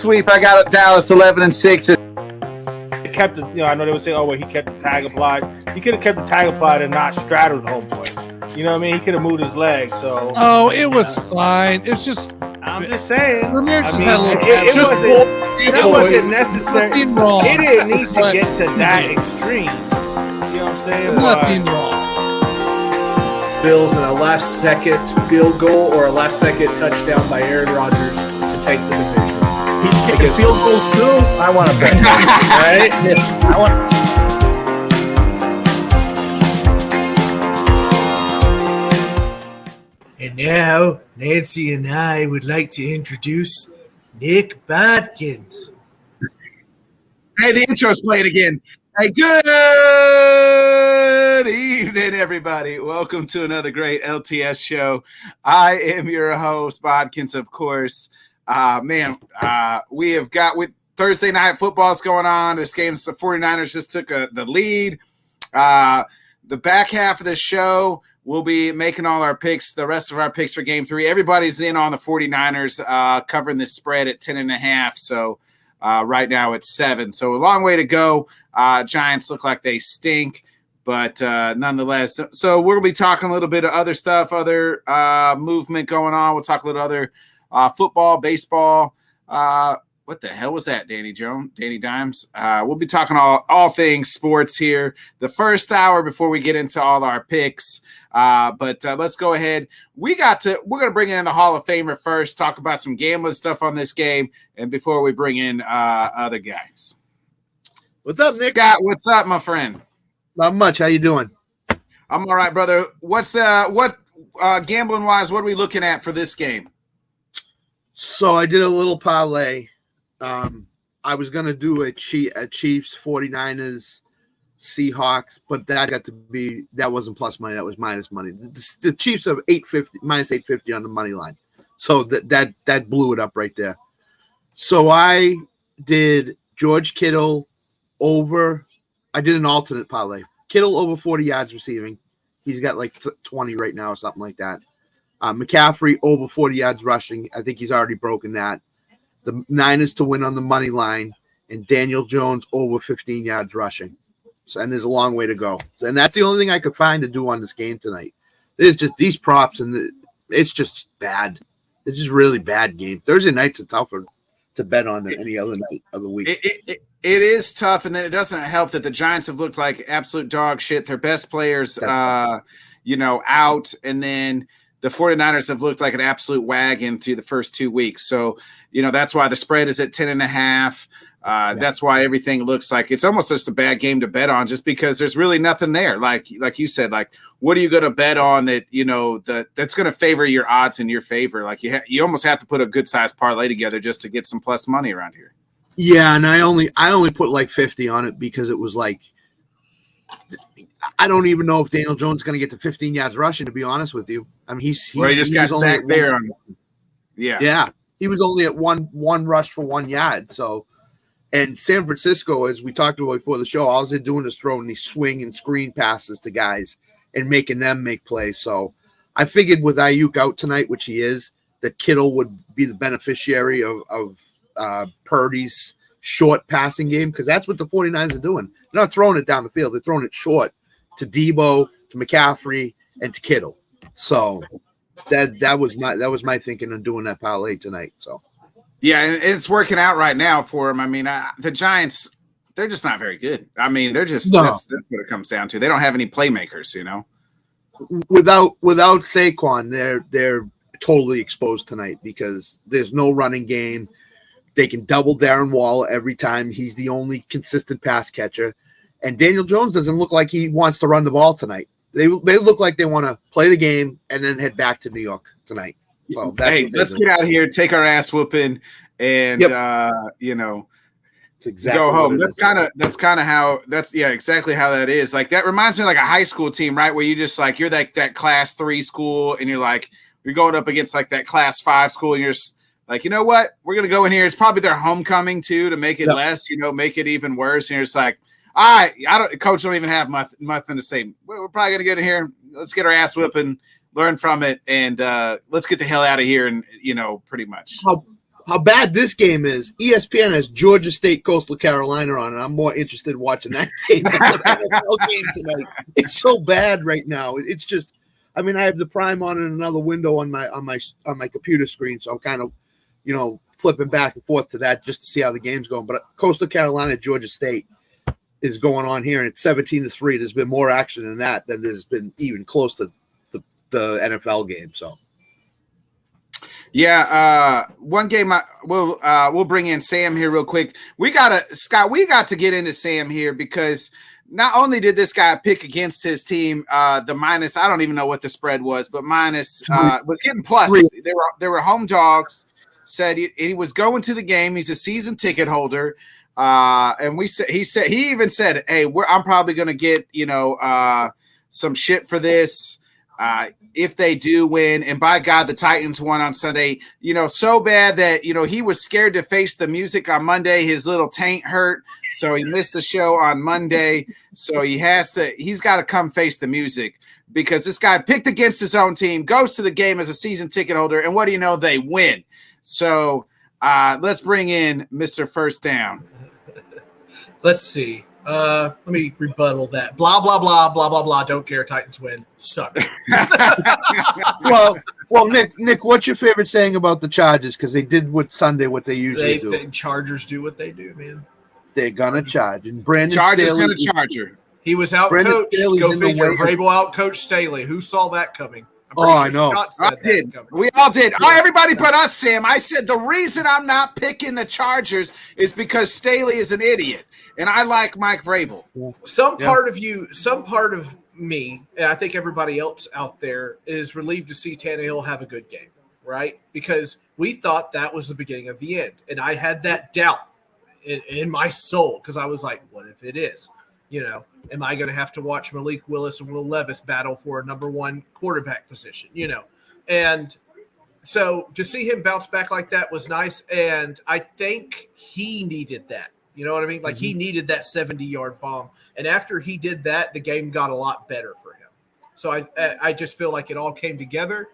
sweep. I got Dallas 11-6. He kept it. I know they would say, "Oh, well, he kept the tag applied." He could have kept the tag applied and not straddled home plate. You know what I mean? He could have moved his leg. So. Oh, it was fine. It's just. I'm just saying. Ramirez just had a little. It wasn't necessary. Nothing wrong. It didn't need to get to that extreme. You know what I'm saying? Nothing wrong. Bills in a last-second field goal or a last-second touchdown by Aaron Rodgers to take the division. He's kicking field goals too. I want to bet. Right? I want. And now, Nancy and I would like to introduce Nick Bodkins. Hey, the intro's playing again. Hey, good evening, everybody. Welcome to another great LTS show. I am your host, Bodkins, of course. We have got with Thursday night football's going on. This game's the 49ers just took the lead. The back half of the show, we'll be making all our picks, the rest of our picks for game 3. Everybody's in on the 49ers, covering this spread at 10.5. So right now it's 7. So a long way to go. Giants look like they stink, but nonetheless. So we're going to be talking a little bit of other stuff, other movement going on. We'll talk a little other football, baseball. What the hell was that, Danny Dimes? We'll be talking all things sports here the first hour before we get into all our picks. But let's go ahead. We're going to bring in the Hall of Famer first, talk about some gambling stuff on this game, and before we bring in other guys. What's up, Nick? Scott, what's up, my friend? Not much. How you doing? I'm all right, brother. What's gambling wise? What are we looking at for this game? So I did a little parlay. I was gonna do a Chiefs 49ers Seahawks, but that wasn't plus money. That was minus money. The Chiefs are minus 850 on the money line, so that blew it up right there. So I did George Kittle over. I did an alternate parlay. Kittle over 40 yards receiving. He's got like 20 right now or something like that. McCaffrey over 40 yards rushing. I think he's already broken that. The Niners to win on the money line, and Daniel Jones over 15 yards rushing. So, and there's a long way to go. And that's the only thing I could find to do on this game tonight. It's just these props, and it's just bad. It's just really bad game. Thursday nights are tougher to bet on than any other night of the week. It is tough, and then it doesn't help that the Giants have looked like absolute dog shit. Their best players, out, and then the 49ers have looked like an absolute wagon through the first 2 weeks. So, that's why the spread is at 10.5. That's why everything looks like it's almost just a bad game to bet on, just because there's really nothing there. Like you said, what are you going to bet on that, that's going to favor your odds in your favor? Like you almost have to put a good sized parlay together just to get some plus money around here. Yeah. And I only put like 50 on it because it was like, I don't even know if Daniel Jones is going to get to 15 yards rushing, to be honest with you. I mean, he just got sacked there. Yeah. He was only at one rush for 1 yard. So, and San Francisco, as we talked about before the show, all they're doing is throwing these swing and screen passes to guys and making them make plays. So I figured with Ayuk out tonight, which he is, that Kittle would be the beneficiary of Purdy's short passing game, because that's what the 49ers are doing. They're not throwing it down the field. They're throwing it short to Debo, to McCaffrey, and to Kittle. So that was my thinking on doing that parlay tonight. So yeah, and it's working out right now for them. I mean, the Giants, they're just not very good. I mean, they're just that's what it comes down to. They don't have any playmakers, Without Saquon, they're totally exposed tonight because there's no running game. They can double Darren Waller every time. He's the only consistent pass catcher. And Daniel Jones doesn't look like he wants to run the ball tonight. They look like they want to play the game and then head back to New York tonight. So let's get out here, take our ass whooping, and exactly go home. That's kind of how exactly how that is. Like that reminds me of like a high school team, right? Where you just like you're that class 3 school, and you're going up against like that class 5 school, and you're just like, you know what? We're gonna go in here. It's probably their homecoming too to make it less, make it even worse. And you're just like, all right, coach don't even have nothing to say. We're probably gonna get in here. Let's get our ass whipping, learn from it, and let's get the hell out of here. And pretty much. how bad this game is. ESPN has Georgia State, Coastal Carolina on, and I'm more interested in watching that game than the NFL game tonight. It's so bad right now. It's just, I mean, I have the Prime on in another window on my computer screen, so I'm kind of, flipping back and forth to that just to see how the game's going. But Coastal Carolina, Georgia State is going on here, and it's 17-3. There's been more action in that than there's been even close to the NFL game. So. Yeah, one game we'll bring in Sam here real quick. Scott, we got to get into Sam here because not only did this guy pick against his team, the minus, I don't even know what the spread was, but minus was getting plus. They were home dogs. Said he was going to the game. He's a season ticket holder, and he even said, "Hey, I'm probably going to get some shit for this." If they do win, and by God, the Titans won on Sunday, so bad that, he was scared to face the music on Monday. His little taint hurt, so he missed the show on Monday. So he's got to come face the music because this guy picked against his own team, goes to the game as a season ticket holder, and what do you know? They win. So let's bring in Mr. First Down. Let's see. Let me rebuttal that. Blah, blah, blah, blah, blah, blah. Don't care. Titans win. Suck. well, Nick, what's your favorite saying about the Chargers? Because they did what they usually do. The Chargers do what they do, man. They're going to charge. And Brandon Chargers Staley. going to charger. He was out-coached. Go figure. Vrabel out-coached Staley. Who saw that coming? I know. I did. We all did. Everybody but us, Sam. I said the reason I'm not picking the Chargers is because Staley is an idiot, and I like Mike Vrabel. Some part of me, and I think everybody else out there, is relieved to see Tannehill have a good game, right? Because we thought that was the beginning of the end, and I had that doubt in my soul because I was like, what if it is? Am I going to have to watch Malik Willis and Will Levis battle for a number one quarterback position? And so to see him bounce back like that was nice. And I think he needed that. You know what I mean? Like he needed that 70-yard bomb. And after he did that, the game got a lot better for him. So I just feel like it all came together.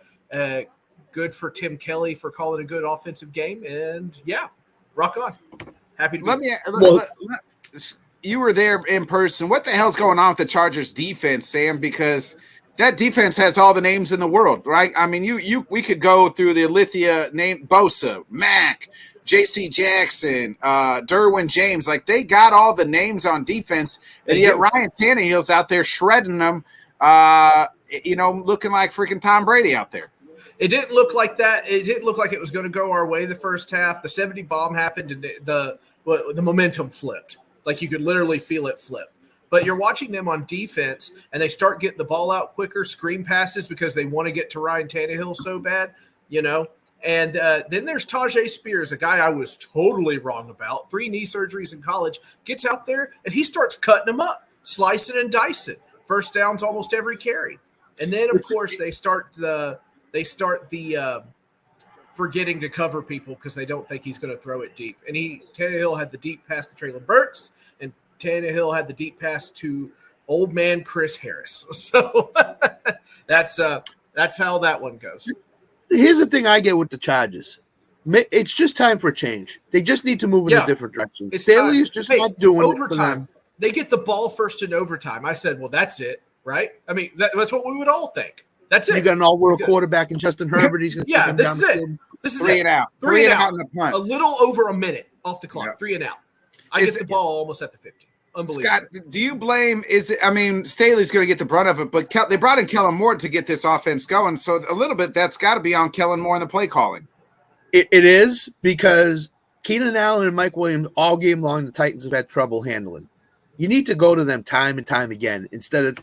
Good for Tim Kelly for calling a good offensive game. And yeah, rock on. Happy to be You were there in person. What the hell's going on with the Chargers defense, Sam? Because that defense has all the names in the world, right? I mean, we could go through the Alithia name, Bosa, Mack, J.C. Jackson, Derwin James. Like, they got all the names on defense, and yet Ryan Tannehill's out there shredding them, looking like freaking Tom Brady out there. It didn't look like that. It didn't look like it was going to go our way the first half. The 70 bomb happened, and the momentum flipped. Like you could literally feel it flip. But you're watching them on defense, and they start getting the ball out quicker, screen passes because they want to get to Ryan Tannehill so bad, And then there's Tajay Spears, a guy I was totally wrong about. 3 knee surgeries in college, gets out there, and he starts cutting them up, slicing and dicing. First downs almost every carry. And then, of course, they start the forgetting to cover people because they don't think he's going to throw it deep. And Tannehill had the deep pass to Traylon Burks, and Tannehill had the deep pass to old man Chris Harris. So that's how that one goes. Here's the thing I get with the Chargers. It's just time for a change. They just need to move in a different direction. Staley is just not doing overtime. It for them. They get the ball first in overtime. I said, well, that's it, right? I mean, that's what we would all think. That's it. You got an all-world quarterback in Justin Herbert. He's going to this is it. This is Three and out. Three and out in the punt. A little over a minute off the clock. Yep. 3 and out. I get the ball almost at the 50. Unbelievable. Scott, do you blame? Staley's going to get the brunt of it, but they brought in Kellen Moore to get this offense going. So a little bit that's got to be on Kellen Moore in the play calling. It is because Keenan Allen and Mike Williams all game long the Titans have had trouble handling. You need to go to them time and time again instead of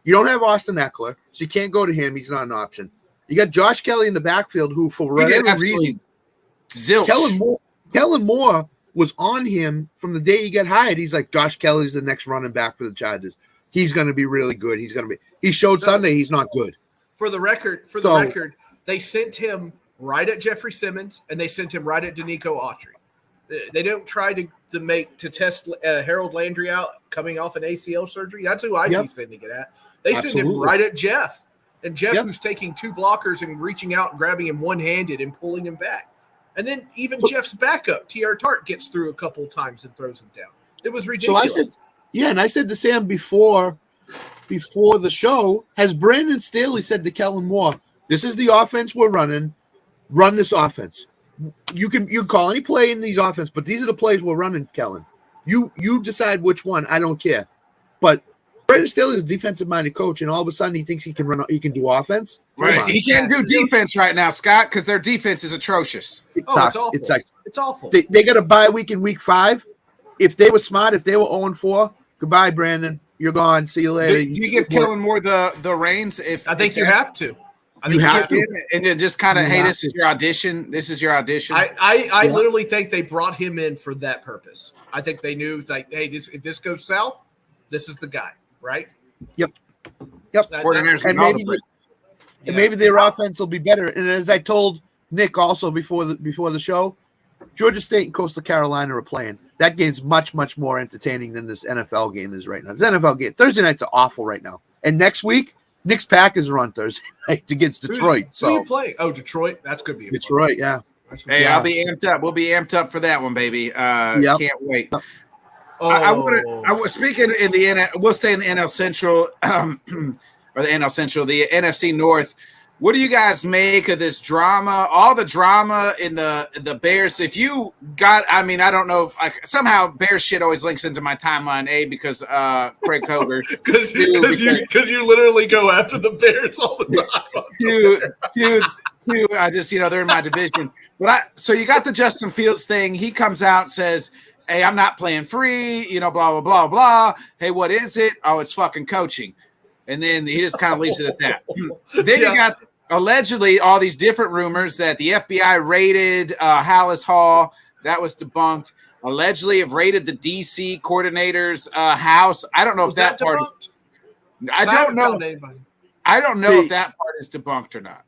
you don't have Austin Eckler, so you can't go to him. He's not an option. You got Josh Kelly in the backfield who, for whatever reason, Kellen Moore was on him from the day he got hired. He's like, Josh Kelly's the next running back for the Chargers. He's going to be really good. He showed Sunday he's not good. For the record, they sent him right at Jeffrey Simmons, and they sent him right at Danico Autry. They don't try to test Harold Landry out coming off an ACL surgery. That's who I'd be sending it at. They send him right at Jeff. And Jeff, who's taking 2 blockers and reaching out and grabbing him one-handed and pulling him back. And then even Jeff's backup, T.R. Tart, gets through a couple of times and throws him down. It was ridiculous. So I said, and I said to Sam before the show, has Brandon Staley said to Kellen Moore, this is the offense we're running. Run this offense. You can call any play in these offense, but these are the plays we're running, Kellen. You decide which one. I don't care. But Brandon Staley is a defensive-minded coach, and all of a sudden he thinks he can do offense. Right. He can't do defense right now, Scott, because their defense is atrocious. It's awful. It's awful. They got a bye week in week 5. If they were smart, if they were 0-4, goodbye, Brandon. You're gone. See you later. Do you give Kellen Moore the reins? I think you have to. I think you have to. And then just kind of, hey, this is your audition. This is your audition. I literally think they brought him in for that purpose. I think they knew, it's like, hey, if this goes south, this is the guy, right? Yep. And maybe their offense will be better. And as I told Nick also before the show, Georgia State and Coastal Carolina are playing. That game's much, much more entertaining than this NFL game is right now. This NFL game, Thursday nights are awful right now. And next week, Knicks Packers are on Thursday night against Detroit. Who you play? Oh, Detroit. That's going to be Detroit. Yeah. Hey, I'll be amped up. We'll be amped up for that one, baby. Can't wait. Speaking in the we'll stay in the NL Central or the NL Central, the NFC North. What do you guys make of this drama? All the drama in the Bears. If you got, I mean, I don't know. Somehow Bears shit always links into my timeline. Because Craig Cober. Because you literally go after the Bears all the time. Two. I just they're in my division. But so you got the Justin Fields thing. He comes out and says, "Hey, I'm not playing free." Blah blah blah blah. Hey, what is it? Oh, it's fucking coaching. And then he just kind of leaves it at that. Then you got allegedly all these different rumors that the FBI raided Hallis Hall. That was debunked. Allegedly have raided the DC coordinator's house. I don't know if that part is. I don't know. I don't know if that part is debunked or not.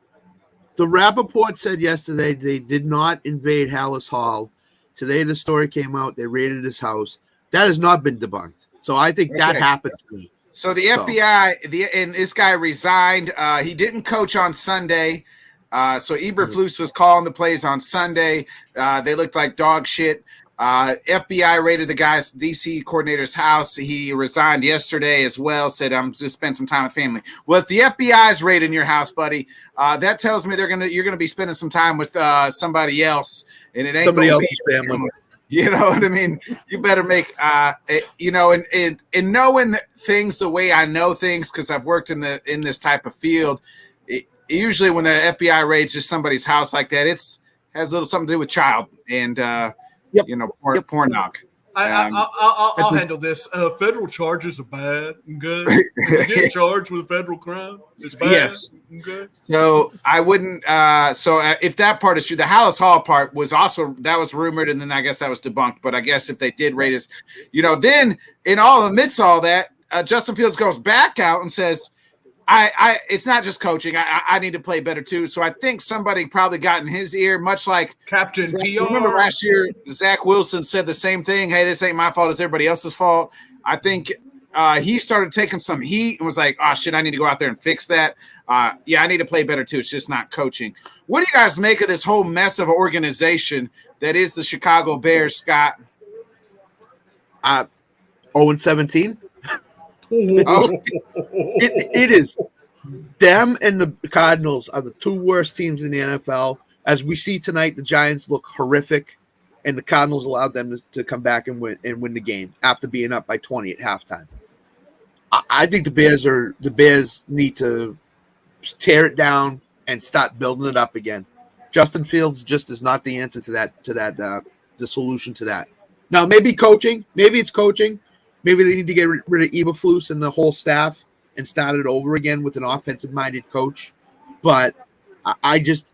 The Rappaport said yesterday they did not invade Hallis Hall. Today the story came out. They raided his house. That has not been debunked. So I think that happened to me. So the FBI, and this guy resigned. He didn't coach on Sunday. So Eberflus was calling the plays on Sunday. They looked like dog shit. FBI raided the guy's DC coordinator's house. He resigned yesterday as well, said, I'm just spend some time with family. Well, if the FBI is raiding your house, buddy, that tells me you're going to be spending some time with somebody else, and it ain't somebody else's family. You know what I mean? You better make, and knowing things the way I know things, because I've worked in this type of field. Usually, when the FBI raids just somebody's house like that, has a little something to do with child and porn knock. I'll handle this. Federal charges are bad and good. You get charged with a federal crime, it's bad. Yes. And good. So I wouldn't. If that part is true, the Hallis Hall part was also that was rumored, and then I guess that was debunked. But I guess if they did raid us, then in all amidst all that, Justin Fields goes back out and says, it's not just coaching. I need to play better too. So I think somebody probably got in his ear, much like Captain PR. Remember last year, Zach Wilson said the same thing. Hey, this ain't my fault. It's everybody else's fault. I think he started taking some heat and was like, oh shit, I need to go out there and fix that. I need to play better too. It's just not coaching. What do you guys make of this whole mess of organization that is the Chicago Bears, Scott? 0-17. It is. Them and the Cardinals are the two worst teams in the NFL. As we see tonight, the Giants look horrific, and the Cardinals allowed them to come back and win the game after being up by 20 at halftime. I think the Bears need to tear it down and start building it up again. Justin Fields just is not the answer to that. The solution to that. Now, maybe coaching. Maybe it's coaching. Maybe they need to get rid of Eberflus and the whole staff and start it over again with an offensive-minded coach. But I just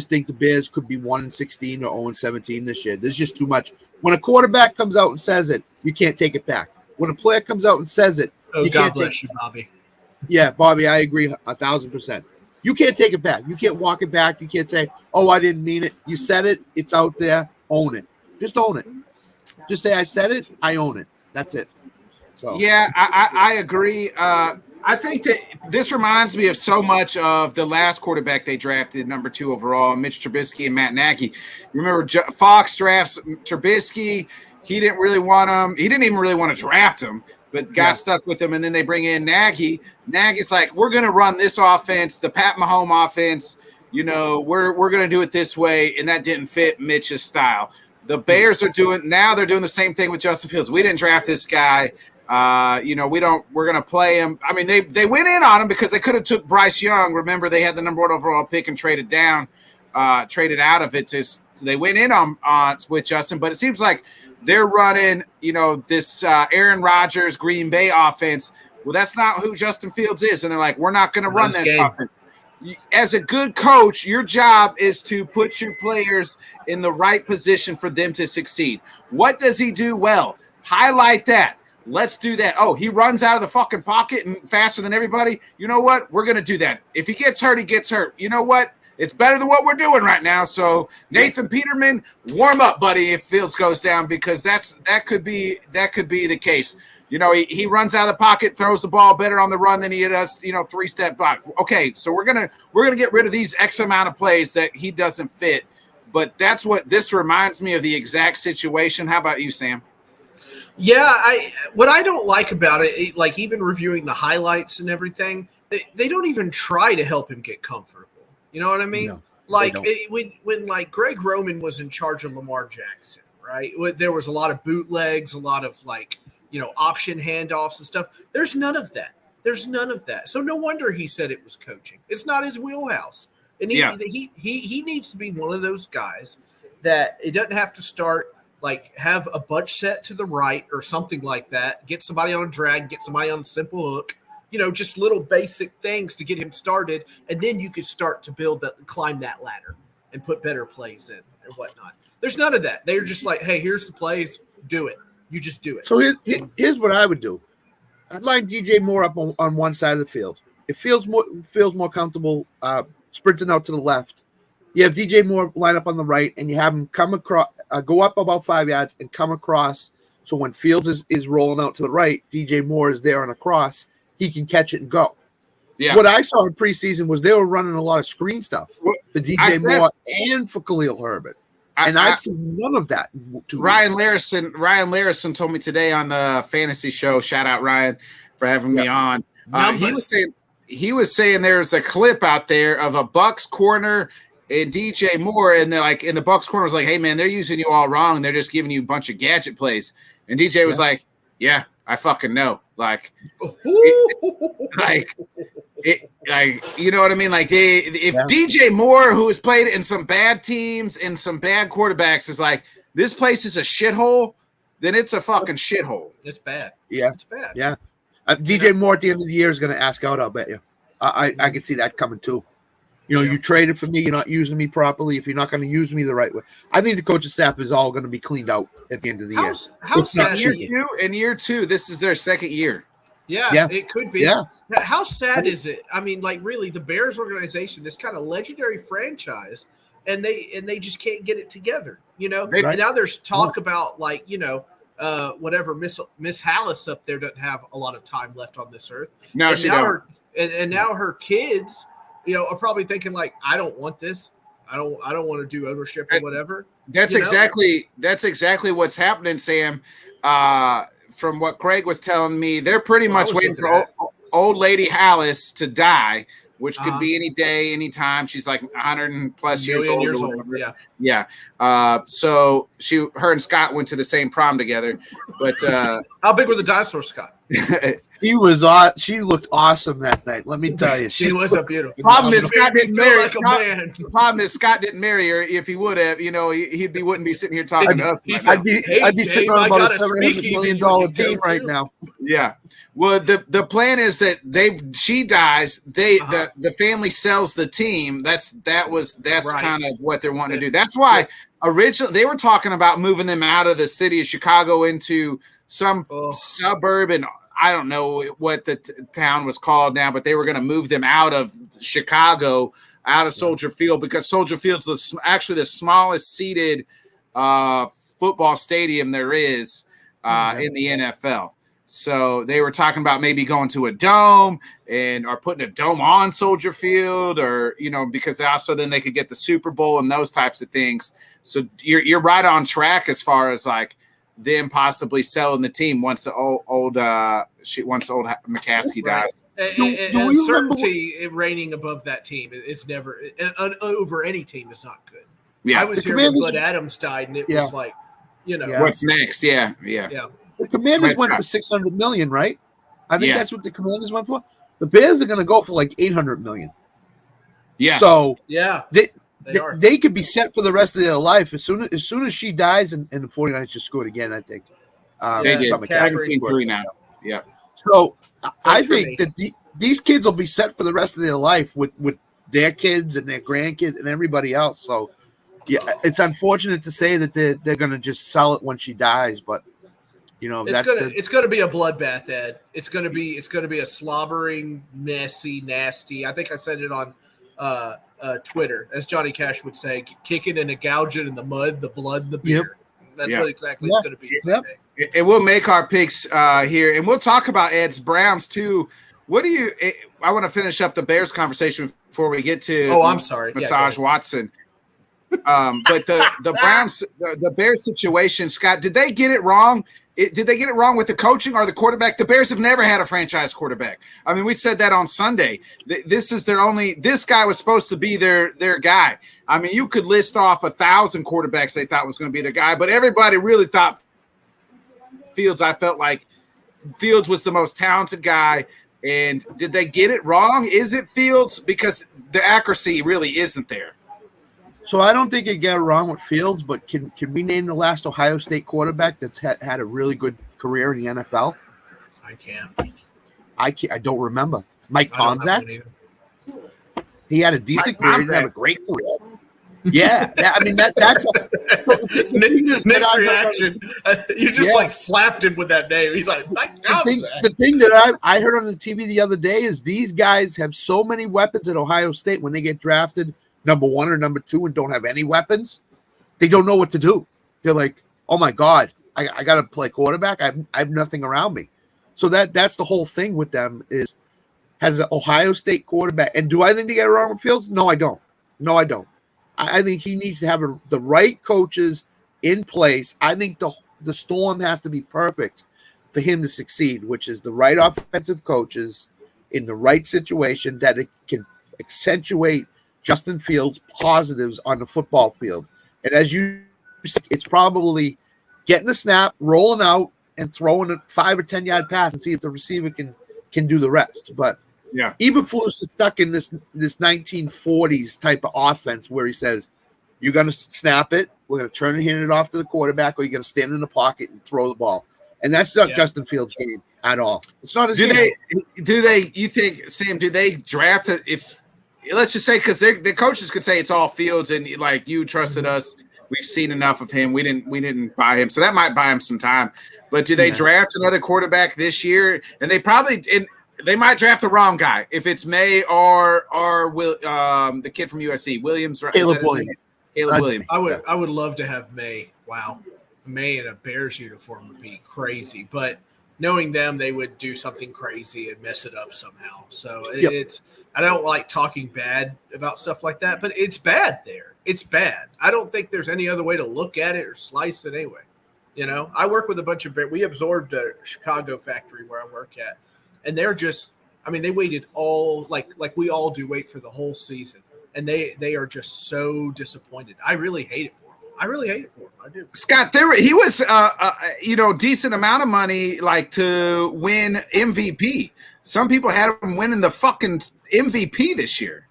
think the Bears could be 1-16 or 0-17 this year. There's just too much. When a quarterback comes out and says it, you can't take it back. When a player comes out and says it, you God can't bless you, Bobby. Yeah, Bobby, I agree 1,000%. You can't take it back. You can't walk it back. You can't say, "Oh, I didn't mean it." You said it. It's out there. Own it. Just own it. Just say, "I said it. I own it." That's it. So. Yeah, I agree. I think that this reminds me of so much of the last quarterback they drafted, number 2 overall, Mitch Trubisky and Matt Nagy. Remember, Fox drafts Trubisky. He didn't really want him. He didn't even really want to draft him, but got stuck with him. And then they bring in Nagy. Nagy's like, we're going to run this offense, the Pat Mahomes offense. You know, we're going to do it this way, and that didn't fit Mitch's style. The Bears are doing the same thing with Justin Fields. We didn't draft this guy. We're going to play him. I mean, they went in on him because they could have took Bryce Young. Remember, they had the number 1 overall pick and traded out of it. They went in on with Justin, but it seems like they're running, this Aaron Rodgers Green Bay offense. Well, that's not who Justin Fields is. And they're like, we're not going to run that offense. As a good coach, your job is to put your players in the right position for them to succeed. What does he do well? Highlight that. Let's do that. Oh, he runs out of the fucking pocket and faster than everybody. You know what? We're going to do that. If he gets hurt, he gets hurt. You know what? It's better than what we're doing right now. So Nathan Peterman, warm up, buddy, if Fields goes down, because that could be the case. He runs out of the pocket, throws the ball better on the run than he does, 3-step back. Okay, so we're gonna get rid of these X amount of plays that he doesn't fit. But that's what this reminds me of, the exact situation. How about you, Sam? Yeah, what I don't like about it, like even reviewing the highlights and everything, they don't even try to help him get comfortable. You know what I mean? No, when like Greg Roman was in charge of Lamar Jackson, right? There was a lot of bootlegs, a lot of option handoffs and stuff. There's none of that. So no wonder he said it was coaching. It's not his wheelhouse. And he needs to be one of those guys that it doesn't have to start have a bunch set to the right or something like that. Get somebody on a drag, get somebody on a simple hook. Just little basic things to get him started, and then you could start to climb that ladder and put better plays in and whatnot. There's none of that. They're just like, hey, here's the plays, do it. You just do it. So here's what I would do. I'd line DJ Moore up on one side of the field. It feels more comfortable sprinting out to the left. You have DJ Moore line up on the right, and you have him come across, go up about 5 yards and come across. So when Fields is rolling out to the right, DJ Moore is there on a cross. He can catch it and go. Yeah. What I saw in preseason was they were running a lot of screen stuff for DJ Moore and for Khalil Herbert. I've seen none of that. Ryan Larison told me today on the fantasy show. Shout out Ryan for having me on. He was saying there's a clip out there of a Bucks corner and DJ Moore, and the Bucks corner was like, "Hey man, they're using you all wrong. They're just giving you a bunch of gadget plays." And DJ was like, "Yeah, I fucking know." You know what I mean? If DJ Moore, who has played in some bad teams and some bad quarterbacks, is like, this place is a shithole, then it's a fucking shithole. It's bad. Yeah, it's bad. Yeah, DJ Moore at the end of the year is going to ask out. I'll bet you. I can see that coming too. You traded for me. You're not using me properly. If you're not going to use me the right way, I think the coaching staff is all going to be cleaned out at the end of the year. How sad year two? This is their second year. Yeah, it could be. Yeah. How sad is it? I mean, really, the Bears organization, this kind of legendary franchise, and they just can't get it together. Right. And now there's talk about whatever Miss Hallis up there doesn't have a lot of time left on this earth. No, and she don't. And now her kids, are probably thinking I don't want this. I don't want to do ownership or whatever. That's exactly what's happening, Sam. From what Craig was telling me, they're pretty much waiting for old lady Hallis to die, which could be any day, any time. She's like 100+ years old. Yeah. So her and Scott went to the same prom together. But how big were the dinosaurs, Scott? She looked awesome that night. Let me tell you, she was a beautiful. Problem is Scott didn't marry. Problem is Scott didn't marry her. If he would have, he wouldn't be sitting here talking to us. I'd be sitting on about a $700 million team right now. Yeah. Well, the plan is that she dies. The family sells the team. That's right. Kind of what they're wanting to do. That's why originally they were talking about moving them out of the city of Chicago into some suburb, and I don't know what the town was called now, but they were going to move them out of Chicago, out of Soldier Field, because Soldier Field's actually the smallest seated football stadium there is in the NFL. So they were talking about maybe going to a dome or putting a dome on Soldier Field, or because also then they could get the Super Bowl and those types of things. So you're right on track as far as like them possibly selling the team once old McCaskey dies. And uncertainty reigning above that team is never over any team is not good. Yeah, I was here when Bud Adams died, and it was like, what's next? Yeah. The Commanders went for $600 million, right? I think that's what the Commanders went for. The Bears are going to go for like $800 million. Yeah. So they could be set for the rest of their life as soon as she dies, and the 49ers just scored again. I think they did 17-3 now. Yeah. So I think that these kids will be set for the rest of their life with their kids and their grandkids and everybody else. So yeah, it's unfortunate to say that they're going to just sell it when she dies, but. It's gonna be a bloodbath, Ed. It's gonna be a slobbering, messy, nasty. I think I said it on Twitter, as Johnny Cash would say, kicking and a gouging in the mud, the blood, the beer. That's what exactly it's gonna be. And we'll make our picks here, and we'll talk about Ed's Browns too. What do you? I want to finish up the Bears conversation before we get to. Oh, I'm sorry, Massage Watson. But the Browns, the Bears situation, Scott, did they get it wrong? Did they get it wrong with the coaching or the quarterback? The Bears have never had a franchise quarterback. I mean, we said that on Sunday. This guy was supposed to be their guy. I mean, you could list off 1,000 quarterbacks they thought was going to be their guy, but everybody really thought Fields. I felt like Fields was the most talented guy. And did they get it wrong? Is it Fields? Because the accuracy really isn't there. So I don't think it got wrong with Fields, but can we name the last Ohio State quarterback that's had a really good career in the NFL? I can't. I don't remember. Mike Tomczak? He had a decent career. He had a great career. Yeah, that's Nick's reaction. You just slapped him with that name. He's like, Mike Tomczak. The thing that I heard on the TV the other day is these guys have so many weapons at Ohio State when they get drafted number 1 or number 2 and don't have any weapons, they don't know what to do. They're like, oh my God, I got to play quarterback. I have nothing around me. So that's the whole thing with them is has an Ohio State quarterback. And do I think they get it wrong with Fields? No, I don't. I think he needs to have the right coaches in place. I think the storm has to be perfect for him to succeed, which is the right offensive coaches in the right situation that it can accentuate Justin Fields' positives on the football field. And as you said, it's probably getting the snap, rolling out, and throwing a 5 or 10 yard pass and see if the receiver can do the rest. But Eberflus is stuck in this 1940s type of offense where he says, you're going to snap it, we're going to turn and hand it off to the quarterback, or you're going to stand in the pocket and throw the ball. And that's not Justin Fields' game at all. It's not his game. You think, Sam, do they draft it if – let's just say, because the coaches could say it's all Fields, and like you trusted us, we've seen enough of him. We didn't buy him, so that might buy him some time. But do they draft another quarterback this year? And they might draft the wrong guy if it's May or the kid from USC, Williams. Caleb Williams. I would love to have May. Wow, May in a Bears uniform would be crazy, but. Knowing them, they would do something crazy and mess it up somehow. So I don't like talking bad about stuff like that, but it's bad there. It's bad. I don't think there's any other way to look at it or slice it anyway. I work with a bunch of – we absorbed a Chicago factory where I work at, and they're just – they waited all – like we all do, wait for the whole season, and they are just so disappointed. I really hate it for them. I do. Scott, he was, decent amount of money, like to win MVP. Some people had him winning the fucking MVP this year.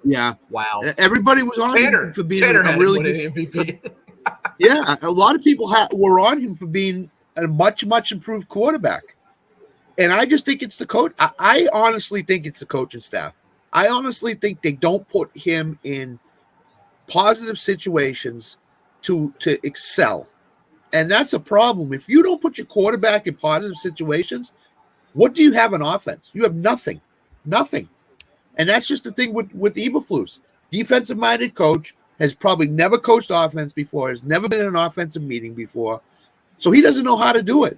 Yeah. Wow. Everybody was on him for being a really good MVP. Yeah, a lot of people were on him for being a much, much improved quarterback. And I just think it's the coach. I honestly think it's the coaching staff. I honestly think they don't put him in positive situations to excel. And that's a problem. If you don't put your quarterback in positive situations, what do you have on offense? You have nothing. And that's just the thing with Eberflus. Defensive-minded coach, has probably never coached offense before, has never been in an offensive meeting before. So he doesn't know how to do it.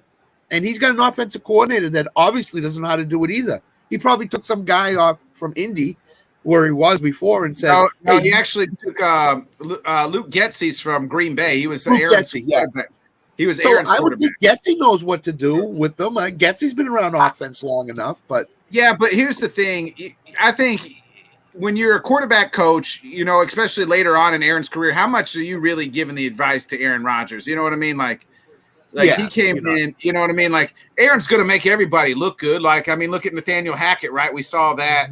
And he's got an offensive coordinator that obviously doesn't know how to do it either. He probably took some guy off from Indy where he was before and said, no, he actually took Luke Getsy's from Green Bay. He was Luke Aaron's Getsy, yeah. quarterback. He was So Aaron's I would quarterback. think Getsy knows what to do with them. Getsy's been around offense long enough, but Yeah, but here's the thing. I think when you're a quarterback coach, especially later on in Aaron's career, how much are you really giving the advice to Aaron Rodgers? You know what I mean? Like yeah, he came in, you know what I mean? Like Aaron's going to make everybody look good. Like, I mean, look at Nathaniel Hackett, right? We saw that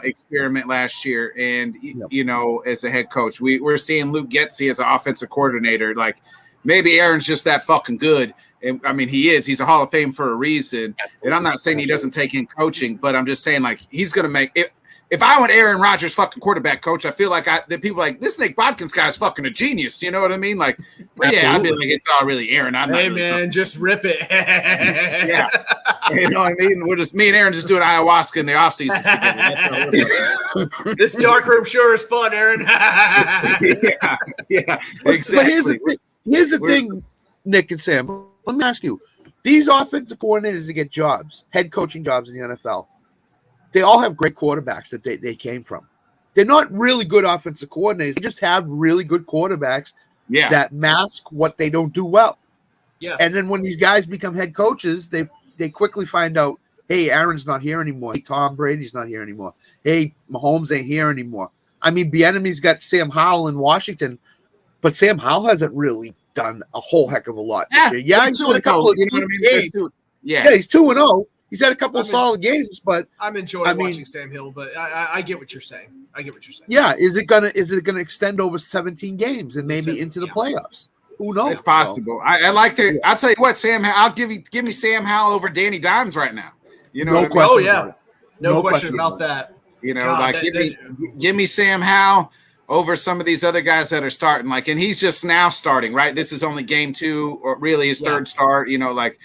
experiment last year. And, as the head coach, we're seeing Luke Getsy as an offensive coordinator. Like maybe Aaron's just that fucking good. And I mean, he is. He's a Hall of Fame for a reason. And I'm not saying he doesn't take in coaching, but I'm just saying like he's going to make it. If I went Aaron Rodgers fucking quarterback coach, I feel like the people like this Nick Bodkins guy is fucking a genius. You know what I mean? Like, but yeah, I'd be like, it's all really Aaron. Hey man, just rip it. Yeah, you know what I mean? We're just me and Aaron just doing ayahuasca in the off season together. That's all we're doing. This dark room sure is fun, Aaron. yeah, exactly. But here's the thing, Nick and Sam. Let me ask you: these offensive coordinators that get jobs, head coaching jobs in the NFL. They all have great quarterbacks that they came from. They're not really good offensive coordinators. They just have really good quarterbacks that mask what they don't do well. Yeah. And then when these guys become head coaches, they quickly find out, hey, Aaron's not here anymore. Hey, Tom Brady's not here anymore. Hey, Mahomes ain't here anymore. I mean, Bieniemy's got Sam Howell in Washington, but Sam Howell hasn't really done a whole heck of a lot this year. Yeah, he's had a couple of games. Yeah, he's 2-0. He's had a couple of solid games, but I'm enjoying watching Sam Hill. But I get what you're saying. Yeah, is it gonna extend over 17 games and maybe into the playoffs? Who knows? It's possible. I like to. I'll tell you what, Sam. I'll give me Sam Howell over Danny Dimes right now. You know, no question. Oh yeah, no question about that. You know, God, give me Sam Howell over some of these other guys that are starting. Like, and he's just now starting, right? This is only game 2, or really his third start. You know, like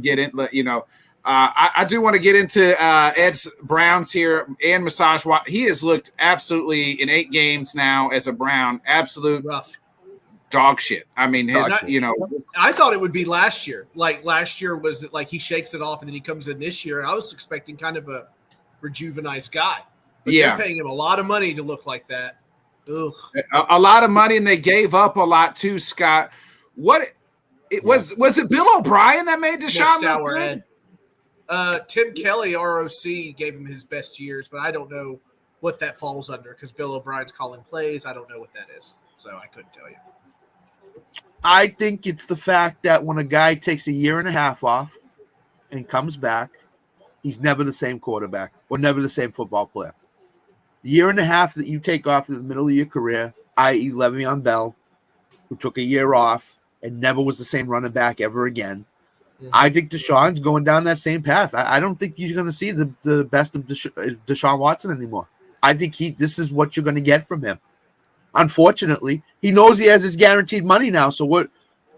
get in. You know. I do want to get into Ed's Browns here and Massage. He has looked absolutely in 8 games now as a Brown, absolute rough dog shit. I mean, I thought it would be last year. Like last year was like he shakes it off and then he comes in this year. And I was expecting kind of a rejuvenized guy. But they're paying him a lot of money to look like that. Ugh. A lot of money, and they gave up a lot too, Scott. Was it Bill O'Brien that made Deshaun look good? Tim Kelly, ROC, gave him his best years, but I don't know what that falls under because Bill O'Brien's calling plays. I don't know what that is, so I couldn't tell you. I think it's the fact that when a guy takes a year and a half off and comes back, he's never the same quarterback or never the same football player. The year and a half that you take off in the middle of your career, i.e. Le'Veon Bell, who took a year off and never was the same running back ever again, I think Deshaun's going down that same path. I don't think you're going to see the best of Deshaun Watson anymore. I think this is what you're going to get from him. Unfortunately, he knows he has his guaranteed money now. So what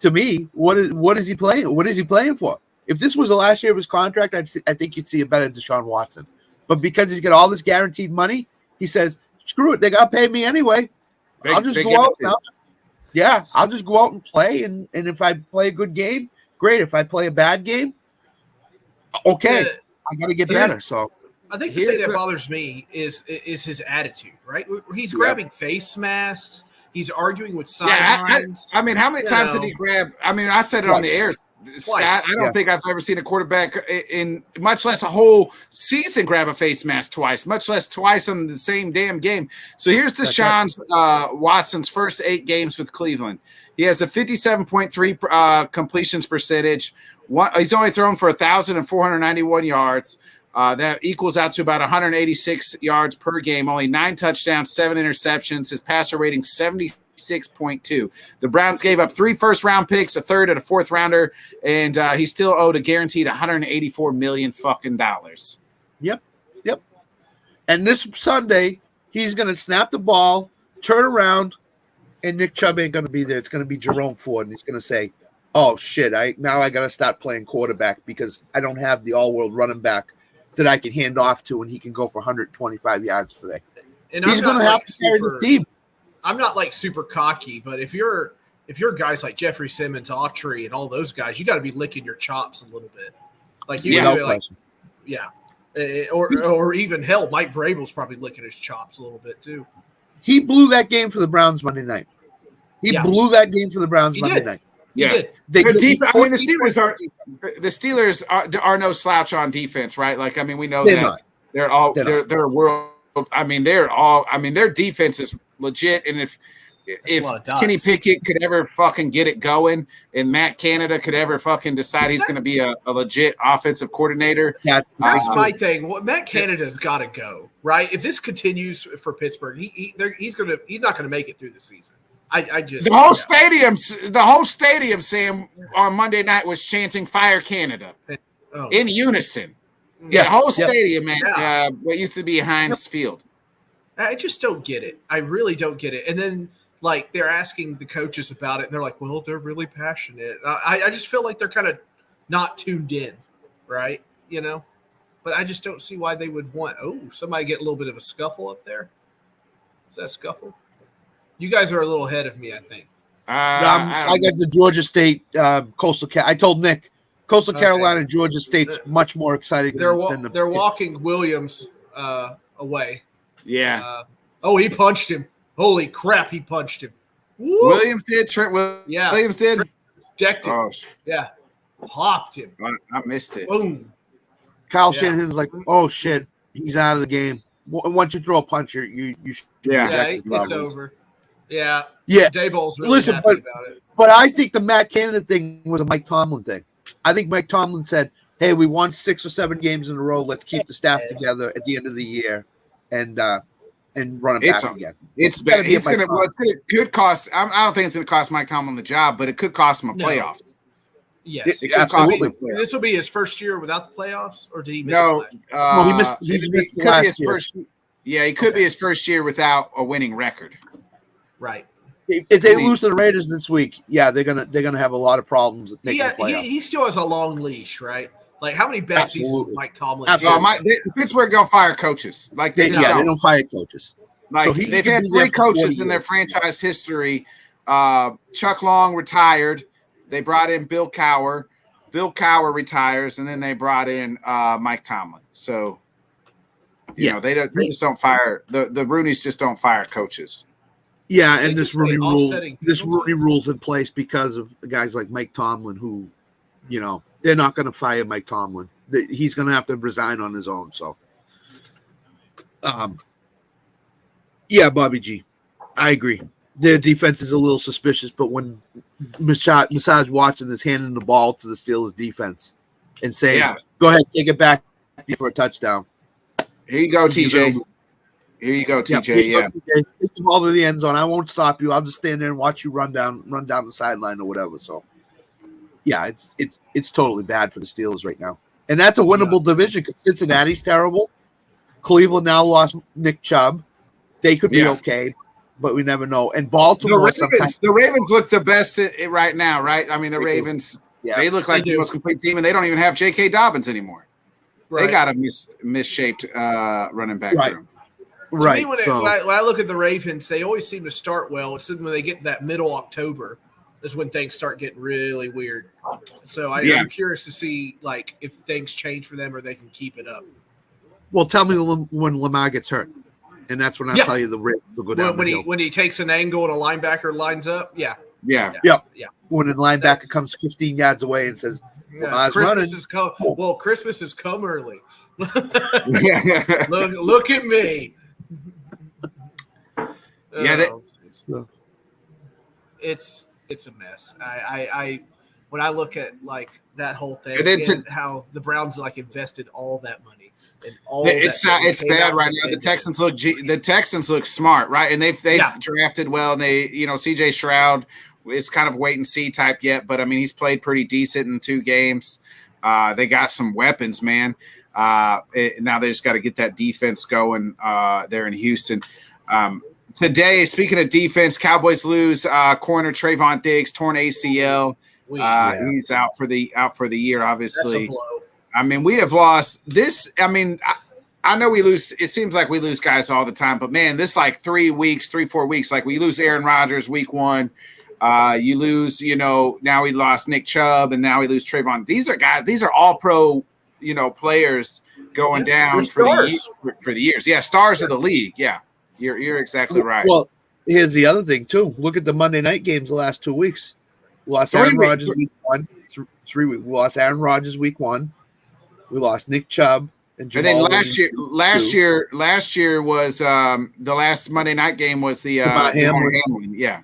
is he playing? What is he playing for? If this was the last year of his contract, I think you'd see a better Deshaun Watson. But because he's got all this guaranteed money, he says, "Screw it, they got to pay me anyway. I'll just go out now. Yeah, I'll just go out and play, and if I play a good game, great. If I play a bad game, okay, I got to get better." So I think the thing that bothers me is his attitude, right? He's grabbing face masks. He's arguing with sidelines. I mean, how many times did he grab? I mean, I said it on the air, Scott. I don't think I've ever seen a quarterback in much less a whole season grab a face mask twice, much less twice on the same damn game. So here's Deshaun Watson's first 8 games with Cleveland. He has a 57.3 completions percentage. He's only thrown for 1,491 yards. That equals out to about 186 yards per game. Only 9 touchdowns, 7 interceptions. His passer rating 76.2. The Browns gave up 3 first-round picks, a third and a fourth rounder, and he still owed a guaranteed $184 million fucking dollars. Yep. And this Sunday, he's going to snap the ball, turn around, and Nick Chubb ain't going to be there. It's going to be Jerome Ford, and he's going to say, "Oh shit! I got to start playing quarterback because I don't have the all-world running back that I can hand off to, and he can go for 125 yards today." And he's going to have to carry this team. I'm not like super cocky, but if you're if you're guys like Jeffrey Simmons, Autry, and all those guys, you got to be licking your chops a little bit. Like you, Without like, question. yeah, or even hell, Mike Vrabel's probably licking his chops a little bit too. He blew that game for the Browns Monday night. He blew that game for the Browns Monday night. Yeah, He did. The Steelers are no slouch on defense, right? Like, I mean, we know that they're world. I mean, their defense is legit, and if Kenny Pickett could ever fucking get it going, and Matt Canada could ever fucking decide he's going to be a legit offensive coordinator, that's my thing. Well, Matt Canada's got to go, right? If this continues for Pittsburgh, he's not gonna make it through the season. The whole stadium, Sam, on Monday night was chanting "Fire Canada" in unison. Yeah, the whole stadium at what used to be Heinz Field. I just don't get it. I really don't get it. And then, like, they're asking the coaches about it, and they're like, well, they're really passionate. I just feel like they're kind of not tuned in, right? You know? But I just don't see why they would want, somebody get a little bit of a scuffle up there. Is that a scuffle? You guys are a little ahead of me, I think. I got the Georgia State Coastal I told Nick, Coastal Carolina and Georgia State's much more exciting than they're walking Williams away. Yeah. He punched him. Holy crap, he punched him. Woo! Williams did. Williams did. Decked him. Yeah. Popped him. I missed it. Boom. Kyle Shanahan's like, oh, shit, he's out of the game. Once you throw a punch, you should it's over. Yeah. Dayball's really happy about it. But I think the Matt Canada thing was a Mike Tomlin thing. I think Mike Tomlin said, hey, we won 6 or 7 games in a row. Let's keep the staff together at the end of the year and run it back again. It's bad. It could cost. I don't think it's going to cost Mike Tomlin the job, but it could cost him a playoffs. Yes, absolutely. This will be his first year without the playoffs, or did he miss? No, he missed. He missed last year. He could be his first year without a winning record. Right. If they lose to the Raiders this week, they're gonna have a lot of problems making the playoffs. He still has a long leash, right? Like how many bad seasons Mike Tomlin? Pittsburgh don't fire coaches. Like they don't fire coaches. Like so they've had 3 coaches in their franchise history. Chuck Long retired. They brought in Bill Cowher. Bill Cowher retires, and then they brought in Mike Tomlin. So you know they just don't fire the Rooneys just don't fire coaches. Yeah, and this Rooney rule's in place because of guys like Mike Tomlin, who, you know, they're not going to fire Mike Tomlin. He's going to have to resign on his own. So, Bobby G, I agree. Their defense is a little suspicious, but when Massage Watson is handing the ball to the Steelers defense and saying, "Go ahead, take it back for a touchdown." Here you go, TJ. Here you go, TJ. Yeah. Take the ball to the end zone. I won't stop you. I'll just stand there and watch you run down the sideline or whatever. So, it's totally bad for the Steelers right now, and that's a winnable division because Cincinnati's terrible. Cleveland now lost Nick Chubb. They could be okay, but we never know. And Baltimore, the Ravens look the best right now, right? I mean, the Ravens they look like the most complete team, and they don't even have J.K. Dobbins anymore. Right. They got a misshaped running back room. Right. To me, when I look at the Ravens, they always seem to start well. It's when they get to that middle October is when things start getting really weird. So I'm curious to see like if things change for them or they can keep it up. Well, tell me when Lamar gets hurt, and that's when I tell you the Ravens will go down. When he takes an angle and a linebacker lines up, Yeah. When a linebacker comes 15 yards away and says, "Christmas has come." Well, Christmas has come early. Look at me. It's a mess. I when I look at like that whole thing and how the Browns like invested all that money and all it's bad right now. The Texans look smart, right? And they've drafted well, and they CJ Stroud is kind of wait and see type yet, but I mean he's played pretty decent in 2 games. They got some weapons, man. Now they just got to get that defense going there in Houston. Today, speaking of defense, Cowboys lose corner Trayvon Diggs, torn ACL. He's out for the year, obviously. That's a blow. I mean, we have lost this. I mean, I know we lose. It seems like we lose guys all the time, but man, this like 3 weeks, 3-4 weeks, like we lose Aaron Rodgers week 1. You lose, now we lost Nick Chubb, and now we lose Trayvon. These are guys. These are all pro, players going down for the years. Yeah, stars of the league. Yeah, you're exactly right. Well, here's the other thing too. Look at the Monday night games the last 2 weeks. We lost Aaron Rodgers week 1. 3 weeks. We lost Aaron Rodgers week 1. We lost Nick Chubb. And then last year was the last Monday night game was the Hamlin. Yeah.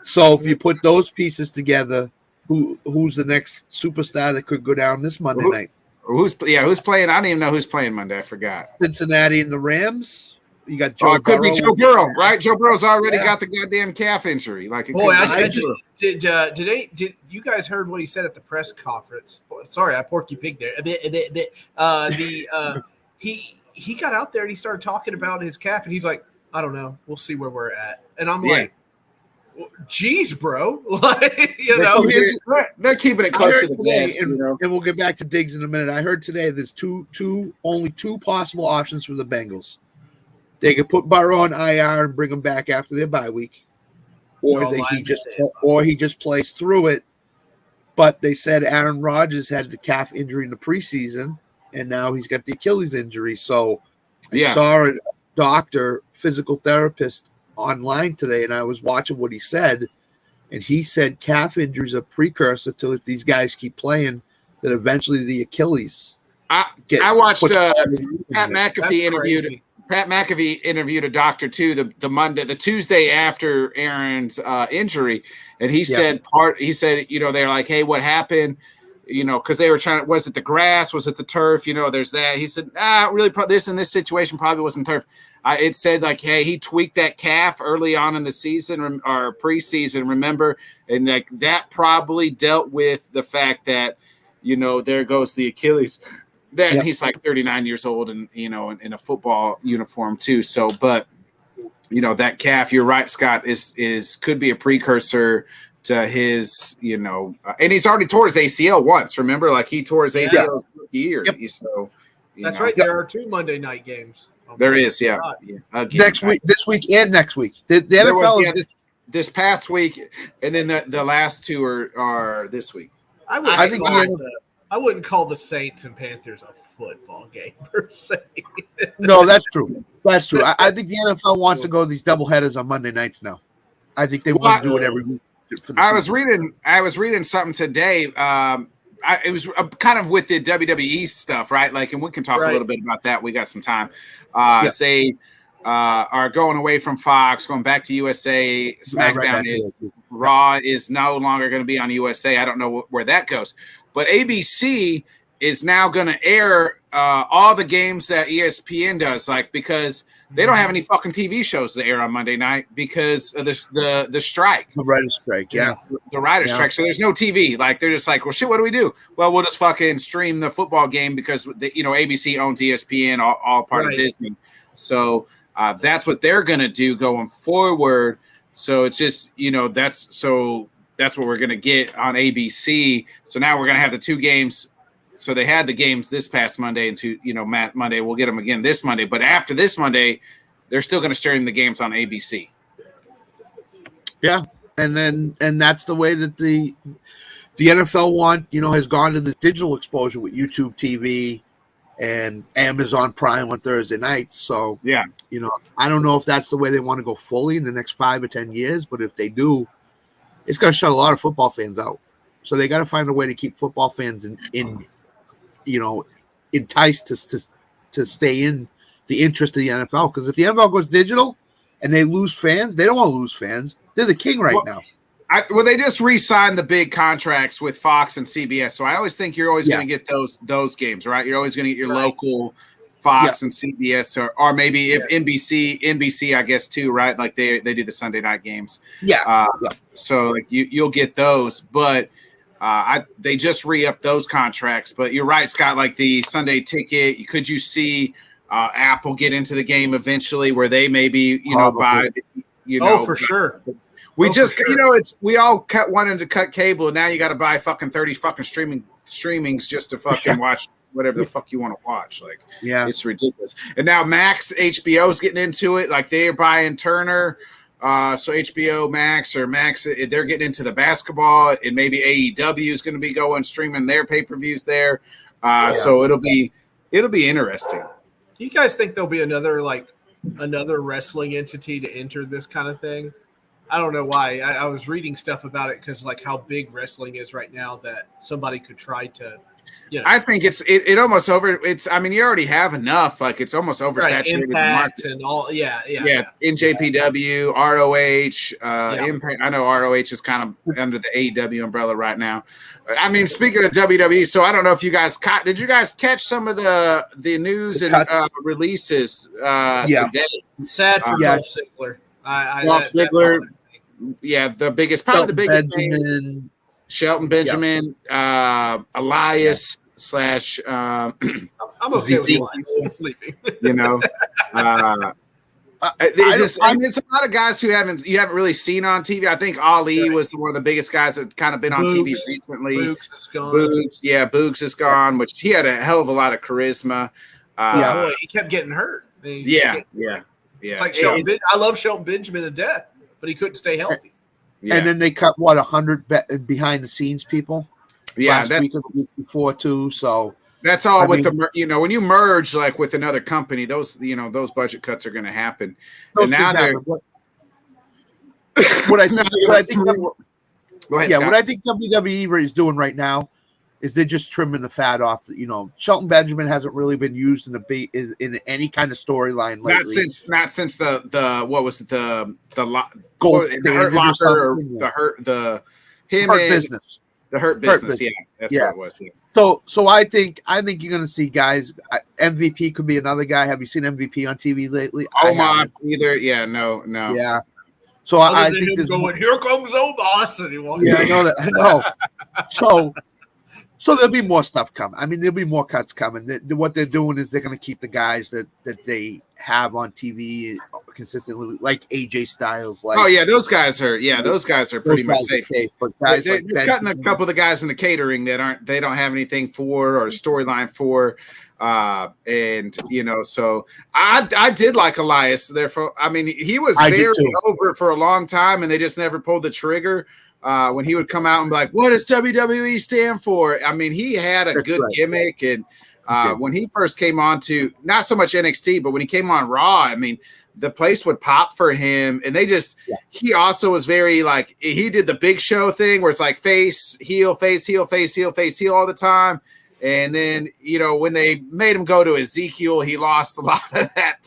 So if you put those pieces together, who's the next superstar that could go down this Monday night? Who's playing? I don't even know who's playing Monday. I forgot. Cincinnati and the Rams. You got Joe. It could be Joe Burrow, right? Joe Burrow's already got the goddamn calf injury. Like, did you guys heard what he said at the press conference? Sorry, I porky pig there. He got out there and he started talking about his calf, and he's like, I don't know. We'll see where we're at. And I'm like, geez, bro. Like, they're keeping it close to the vest, and we'll get back to Diggs in a minute. I heard today there's only two possible options for the Bengals. They could put Burrow on IR and bring him back after their bye week, or he just plays through it. But they said Aaron Rodgers had the calf injury in the preseason, and now he's got the Achilles injury. So I saw a doctor, physical therapist online today, and I was watching what he said, and he said calf injuries are precursor to, if these guys keep playing, that eventually the Achilles. I watched Pat McAfee Pat McAfee interviewed a doctor too the Tuesday after Aaron's injury, and he said they're like, hey, what happened? Because they were was it the grass? Was it the turf? There's that. He said, really, this in this situation probably wasn't turf. It said like, hey, he tweaked that calf early on in the season or preseason, remember? And like that probably dealt with the fact that, there goes the Achilles. Then he's like 39 years old and, in a football uniform too. So, but, that calf, you're right, Scott, could be a precursor to his, and he's already tore his ACL once. Remember, like he tore his ACL his rookie year. Yep. So that's right. There are 2 Monday night games. There is, yeah. Next week, this week, and next week. The NFL is this past week, and then the last 2 are this week. I wouldn't call the Saints and Panthers a football game per se. No, that's true. That's true. I think the NFL wants to go these doubleheaders on Monday nights now. I think they want to do it every week. I was reading something today. It was kind of with the WWE stuff, right? Like, and we can talk a little bit about that. We got some time. They are going away from Fox, going back to USA. SmackDown Raw is no longer going to be on USA. I don't know where that goes. But ABC is now going to air all the games that ESPN does, because they don't have any fucking TV shows to air on Monday night because of the strike. The writer's strike, the writer's strike. So there's no TV. Like they're just like, well, shit, what do we do? Well, we'll just fucking stream the football game because ABC owns ESPN, all part of Disney. So that's what they're going to do going forward. So it's just that's what we're going to get on ABC. So now we're going to have the 2 games. So they had the games this past Monday and Monday. We'll get them again this Monday. But after this Monday, they're still going to stream the games on ABC. Yeah. And that's the way that the NFL has gone to this digital exposure with YouTube TV and Amazon Prime on Thursday nights. So, I don't know if that's the way they want to go fully in the next 5 or 10 years. But if they do, it's going to shut a lot of football fans out. So they got to find a way to keep football fans enticed to stay in the interest of the NFL. Because if the NFL goes digital and they lose fans, they don't want to lose fans. They're the king now. They just re-signed the big contracts with Fox and CBS. So I always think you're always going to get those games, right? You're always going to get your local Fox and CBS, or maybe if NBC, I guess too, right? Like they do the Sunday night games. So like you'll get those, but they just re-upped those contracts. But you're right, Scott. Like the Sunday ticket, could you see Apple get into the game eventually, where they maybe buy for sure. We we all wanted to cut cable, and now you got to buy fucking 30 fucking streamings just to fucking watch whatever the fuck you want to watch. Like, it's ridiculous. And now Max, HBO's getting into it. Like they're buying Turner. So HBO Max or Max, they're getting into the basketball, and maybe AEW is going to be going streaming their pay-per-views there. So it'll be interesting. Do you guys think there'll be another wrestling entity to enter this kind of thing? I don't know why. I was reading stuff about it because how big wrestling is right now that somebody could try to. I think it almost over. I mean, you already have enough. It's almost oversaturated. Impact and all. Yeah. NJPW, ROH, Impact. I know ROH is kind of under the AEW umbrella right now. I mean, speaking of WWE, so I don't know if you guys did you guys catch some of the news and releases today? Sad for Dolph Ziggler. Dolph Ziggler. The biggest, probably the biggest thing. Shelton Benjamin, Elias / I'm okay with Elias leaving. It's a lot of guys who you haven't really seen on TV. I think Ali was one of the biggest guys that kind of been on TV recently. Boogs is gone. Boogs is gone, which he had a hell of a lot of charisma. He kept getting hurt. It's like Shelton. I love Shelton Benjamin to death, but he couldn't stay healthy. And then they cut 100 behind the scenes people. That's week or the week before too. So that's all when you merge with another company, those budget cuts are going to happen. And now what I think WWE is doing right now is they're just trimming the fat off. Shelton Benjamin hasn't really been used in any kind of storyline lately. Not since the what was it, the Hurt Locker, the Hurt Business. The Hurt Business. Yeah, that's what it was. Yeah. So I think you're going to see guys. MVP could be another guy. Have you seen MVP on TV lately? Omos either. Yeah, no. Yeah. So I think there's here comes Omos, and he walks. Yeah, I know that. I know. So there'll be more stuff coming. I mean, there'll be more cuts coming. What they're doing is they're going to keep the guys that they have on TV consistently, like AJ Styles. Those guys are pretty much safe. But guys they're cutting a couple of the guys in the catering that they don't have anything for or storyline for. So I did like Elias. Therefore, I mean, he was very over for a long time, and they just never pulled the trigger. When he would come out and be like, what does WWE stand for? I mean, he had a good gimmick. And when he first came on to not so much NXT, but when he came on Raw, I mean, the place would pop for him. And he also was very he did the Big Show thing where it's face, heel, face, heel, face, heel, face, heel all the time. And then, when they made him go to Ezekiel, he lost a lot of that.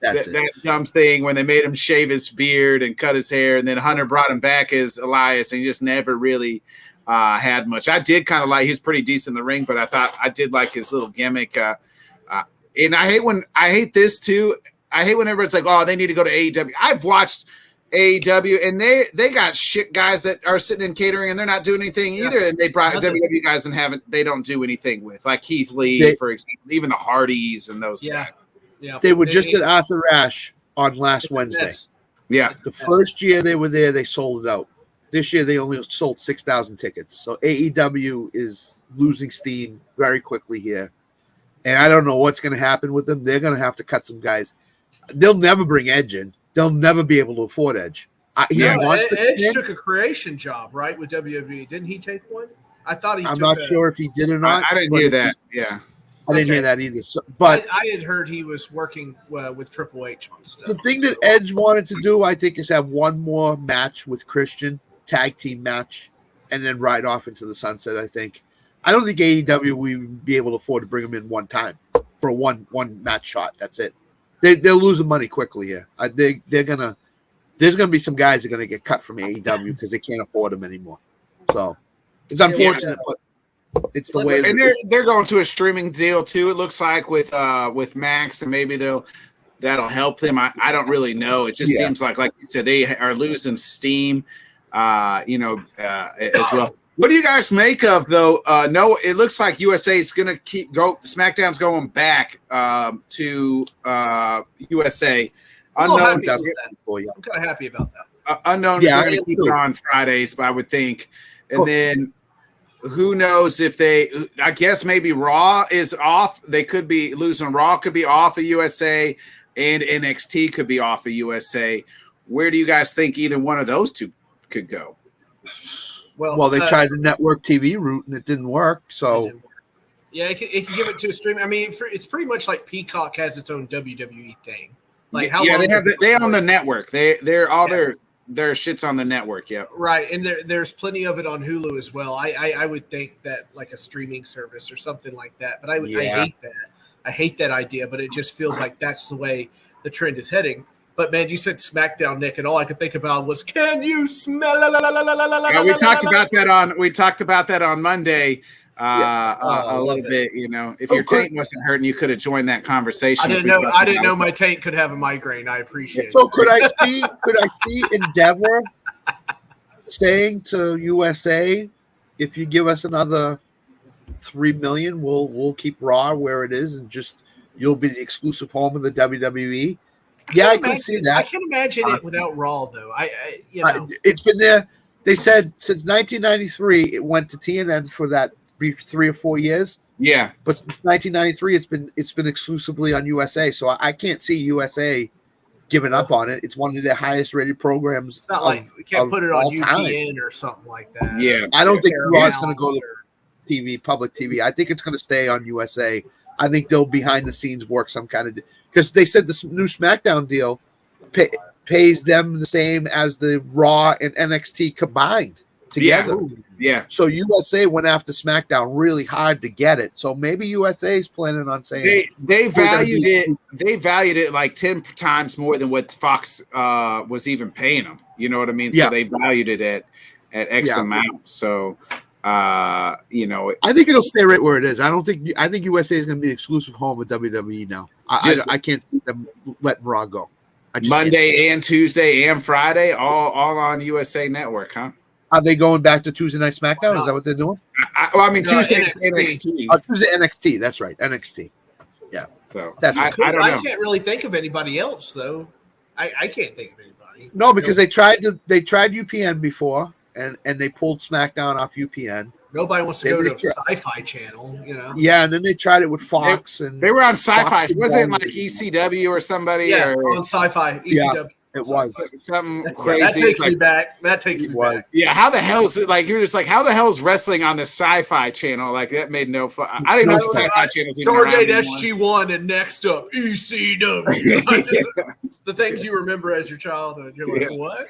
That dumb thing when they made him shave his beard and cut his hair, and then Hunter brought him back as Elias, and he just never really had much. I did kind of he's pretty decent in the ring, but I did like his little gimmick. And I hate this too. I hate when everybody's like, oh, they need to go to AEW. I've watched AEW, and they got shit guys that are sitting in catering, and they're not doing anything either. And they brought WWE guys and they don't do anything with, like Keith Lee, for example, even the Hardys and those guys. Yeah, they were just at Arthur Ashe on last Wednesday. Yeah. The first year they were there, they sold it out. This year, they only sold 6,000 tickets. So AEW is losing steam very quickly here. And I don't know what's going to happen with them. They're going to have to cut some guys. They'll never bring Edge in. They'll never be able to afford Edge. Edge took a creation job, right, with WWE. Didn't he take one? I thought he I'm not sure if he did or not. I didn't hear that. Yeah. I didn't hear that either. So, but I had heard he was working with Triple H on stuff. The thing that Edge wanted to do, I think, is have one more match with Christian, tag team match, and then ride off into the sunset. I think. I don't think AEW will be able to afford to bring him in one time for a one match shot. That's it. They're losing money quickly here. There's gonna be some guys that are gonna get cut from AEW because they can't afford them anymore. So it's unfortunate, but it's the way. And they're going to a streaming deal too. It looks like with Max, and maybe that'll help them. I don't really know. It just seems like you said, they are losing steam. As well. What do you guys make of though? No, it looks like USA is going to SmackDown's going back to USA. Unknown. I'm kind of happy about that. Unknown. Yeah, going to keep it on Fridays, but I would think, and then who knows if I guess maybe Raw is off. They could be losing. Raw could be off of USA, and NXT could be off of USA. where do you guys think either one of those two could go? Well, they tried the network TV route and it didn't work. So, yeah, it can give it to a stream. I mean, it's pretty much like Peacock has its own WWE thing. Like how long they on the network. They're all their shit's on the network. Yeah, right. And there's plenty of it on Hulu as well. I would think that like a streaming service or something like that. But I hate that. I hate that idea. But it just feels like that's the way the trend is heading. But man, you said SmackDown, Nick, and all I could think about was, "Can you smell?" We talked about that on Monday. A little bit, you know. If your taint wasn't hurting, you could have joined that conversation. I didn't know my taint could have a migraine. I appreciate it. So could I see Endeavor saying to USA, if you give us another $3 million, we'll keep Raw where it is, and just you'll be the exclusive home of the WWE. I can see that. I can imagine it without Raw, though. It's been there. They said since 1993, it went to TNN for that 3 or 4 years. Yeah, but since 1993, it's been exclusively on USA. So I can't see USA giving up on it. It's one of the highest rated programs. It's not like we can't put it on UPN or something like that. Yeah, I don't think Raw is going to go to TV, public TV. I think it's going to stay on USA. I think they'll behind the scenes work some kind of, because they said this new SmackDown deal pays them the same as the Raw and NXT combined together. Yeah. So USA went after SmackDown really hard to get it. So maybe USA is planning on saying they valued it. They valued it like 10 times more than what Fox was even paying them. You know what I mean? So they valued it at X amount. So you know, I think it'll stay right where it is. I think USA is going to be the exclusive home of WWE now. I can't see them letting Raw go. Monday and Tuesday and Friday, all on USA Network, huh? Are they going back to Tuesday Night SmackDown? Is that what they're doing? Tuesday NXT. Tuesday NXT. That's right, NXT. Yeah. So that's I don't know. I can't really think of anybody else though. I can't think of anybody. No, because they tried UPN before, and they pulled SmackDown off UPN. Nobody wants to go to a Sci-Fi channel, you know. Yeah, and then they tried it with Fox, and they were on Sci-Fi. Was it like ECW or somebody? Yeah, on Sci-Fi, ECW. Yeah, it was something crazy. That takes me back. That takes me back. Yeah, how the hell is it? Like you're just like, how the hell is wrestling on the Sci-Fi channel? Like that made no fun. I didn't know the Sci-Fi channels. Stargate SG-1 and next up ECW. The things you remember as your childhood. You're like, what?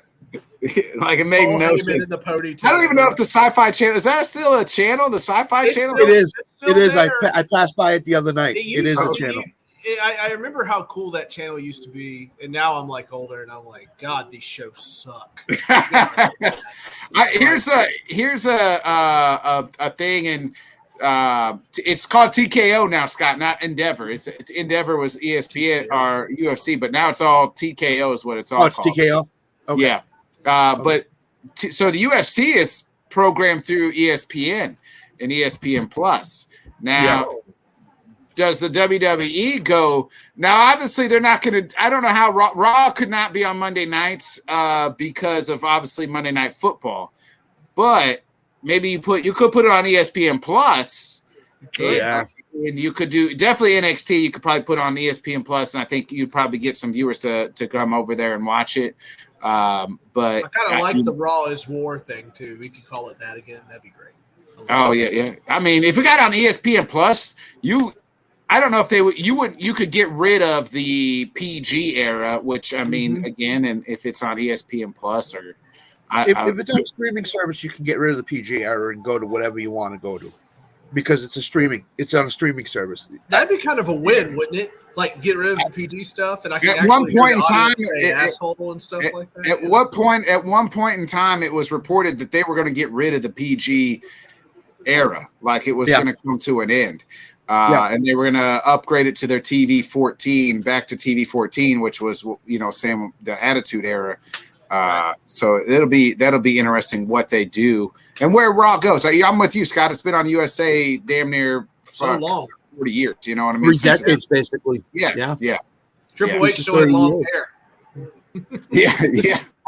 Like it made no sense. The ponytail. I don't even know if the Sci-Fi channel is that still a channel. The Sci-Fi channel. It is. It is. I passed by it the other night. It is a channel. I remember how cool that channel used to be, and now I'm like older, and I'm like, God, these shows suck. Here's a thing, and it's called TKO now, Scott, not Endeavor. Endeavor was ESPN or UFC, but now it's all TKO is what it's all called. It's TKO. Okay. Yeah. But so the UFC is programmed through ESPN and ESPN Plus. Now, does the WWE go? Now, obviously, they're not going to. I don't know how Raw could not be on Monday nights because of obviously Monday Night Football. But maybe you could put it on ESPN Plus. And you could do definitely NXT. You could probably put on ESPN Plus, and I think you'd probably get some viewers to come over there and watch it. But I kind of like the Raw is War thing too. We could call it that again. That'd be great. Oh yeah. I mean, if we got on ESPN Plus, I don't know if you could get rid of the PG era, which I mean, again, and if it's on ESPN Plus or if it's on a streaming service, you can get rid of the PG era and go to whatever you want to go to because it's on a streaming service. That'd be kind of a win, wouldn't it? Like get rid of the PG stuff, and I can at one point in time, asshole and stuff like that. At one point in time, it was reported that they were going to get rid of the PG era, like it was going to come to an end, and they were going to upgrade it to their TV 14, back to TV 14, which was same the Attitude Era. So that'll be interesting what they do and where Raw goes. I'm with you, Scott. It's been on USA damn near so long. 40 years, you know what I mean? 3 decades, basically. Yeah. Triple H still had long hair.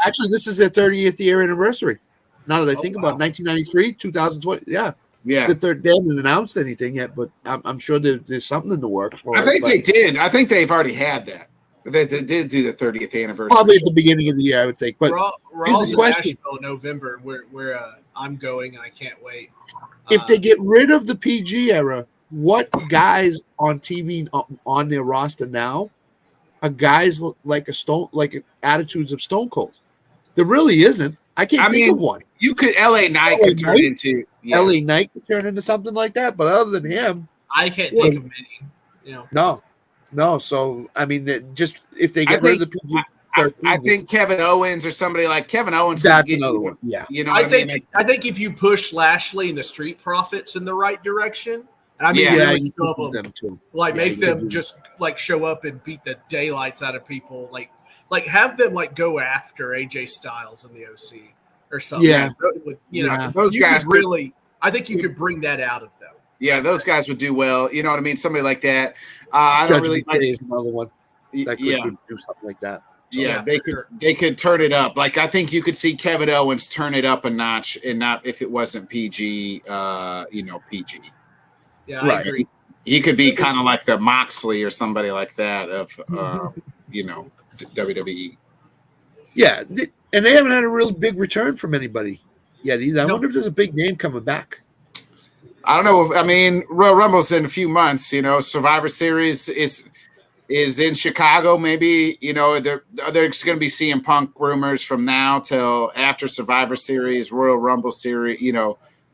Actually, this is their 30th year anniversary. Now that I think about 1993, 2020. Yeah. They haven't announced anything yet, but I'm sure there's something in the works. They did. I think they've already had that. They did do the 30th anniversary. Probably at the beginning of the year, I would think. But we're here's all the in question. Nashville in November. Where I'm going, and I can't wait. If they get rid of the PG era, what guys on TV on their roster now are guys like attitudes of Stone Cold? There really isn't. I can't think of one. You could LA Knight could turn into LA Knight could turn into something like that, but other than him, I can't think of many. No. So I mean, just if they get rid of the PG. I think Kevin Owens or somebody like Kevin Owens. That's another one. Yeah, I think if you push Lashley and the Street Profits in the right direction, and you could them too. Make them just show up and beat the daylights out of people. Like have them go after AJ Styles in the OC or something. Yeah, those guys really. I think you could bring that out of them. Yeah, those guys would do well. You know what I mean? Somebody like that. I don't really like another one that could do something like that. So they could turn it up. I think you could see Kevin Owens turn it up a notch, and not if it wasn't PG. PG. Yeah, I agree. He could be kind of like the Moxley or somebody like that of WWE. Yeah, and they haven't had a really big return from anybody yet either. I wonder if there's a big name coming back. I don't know. Royal Rumble's in a few months. Survivor Series is in Chicago. Maybe there's going to be CM Punk rumors from now till after Survivor Series, Royal Rumble Series.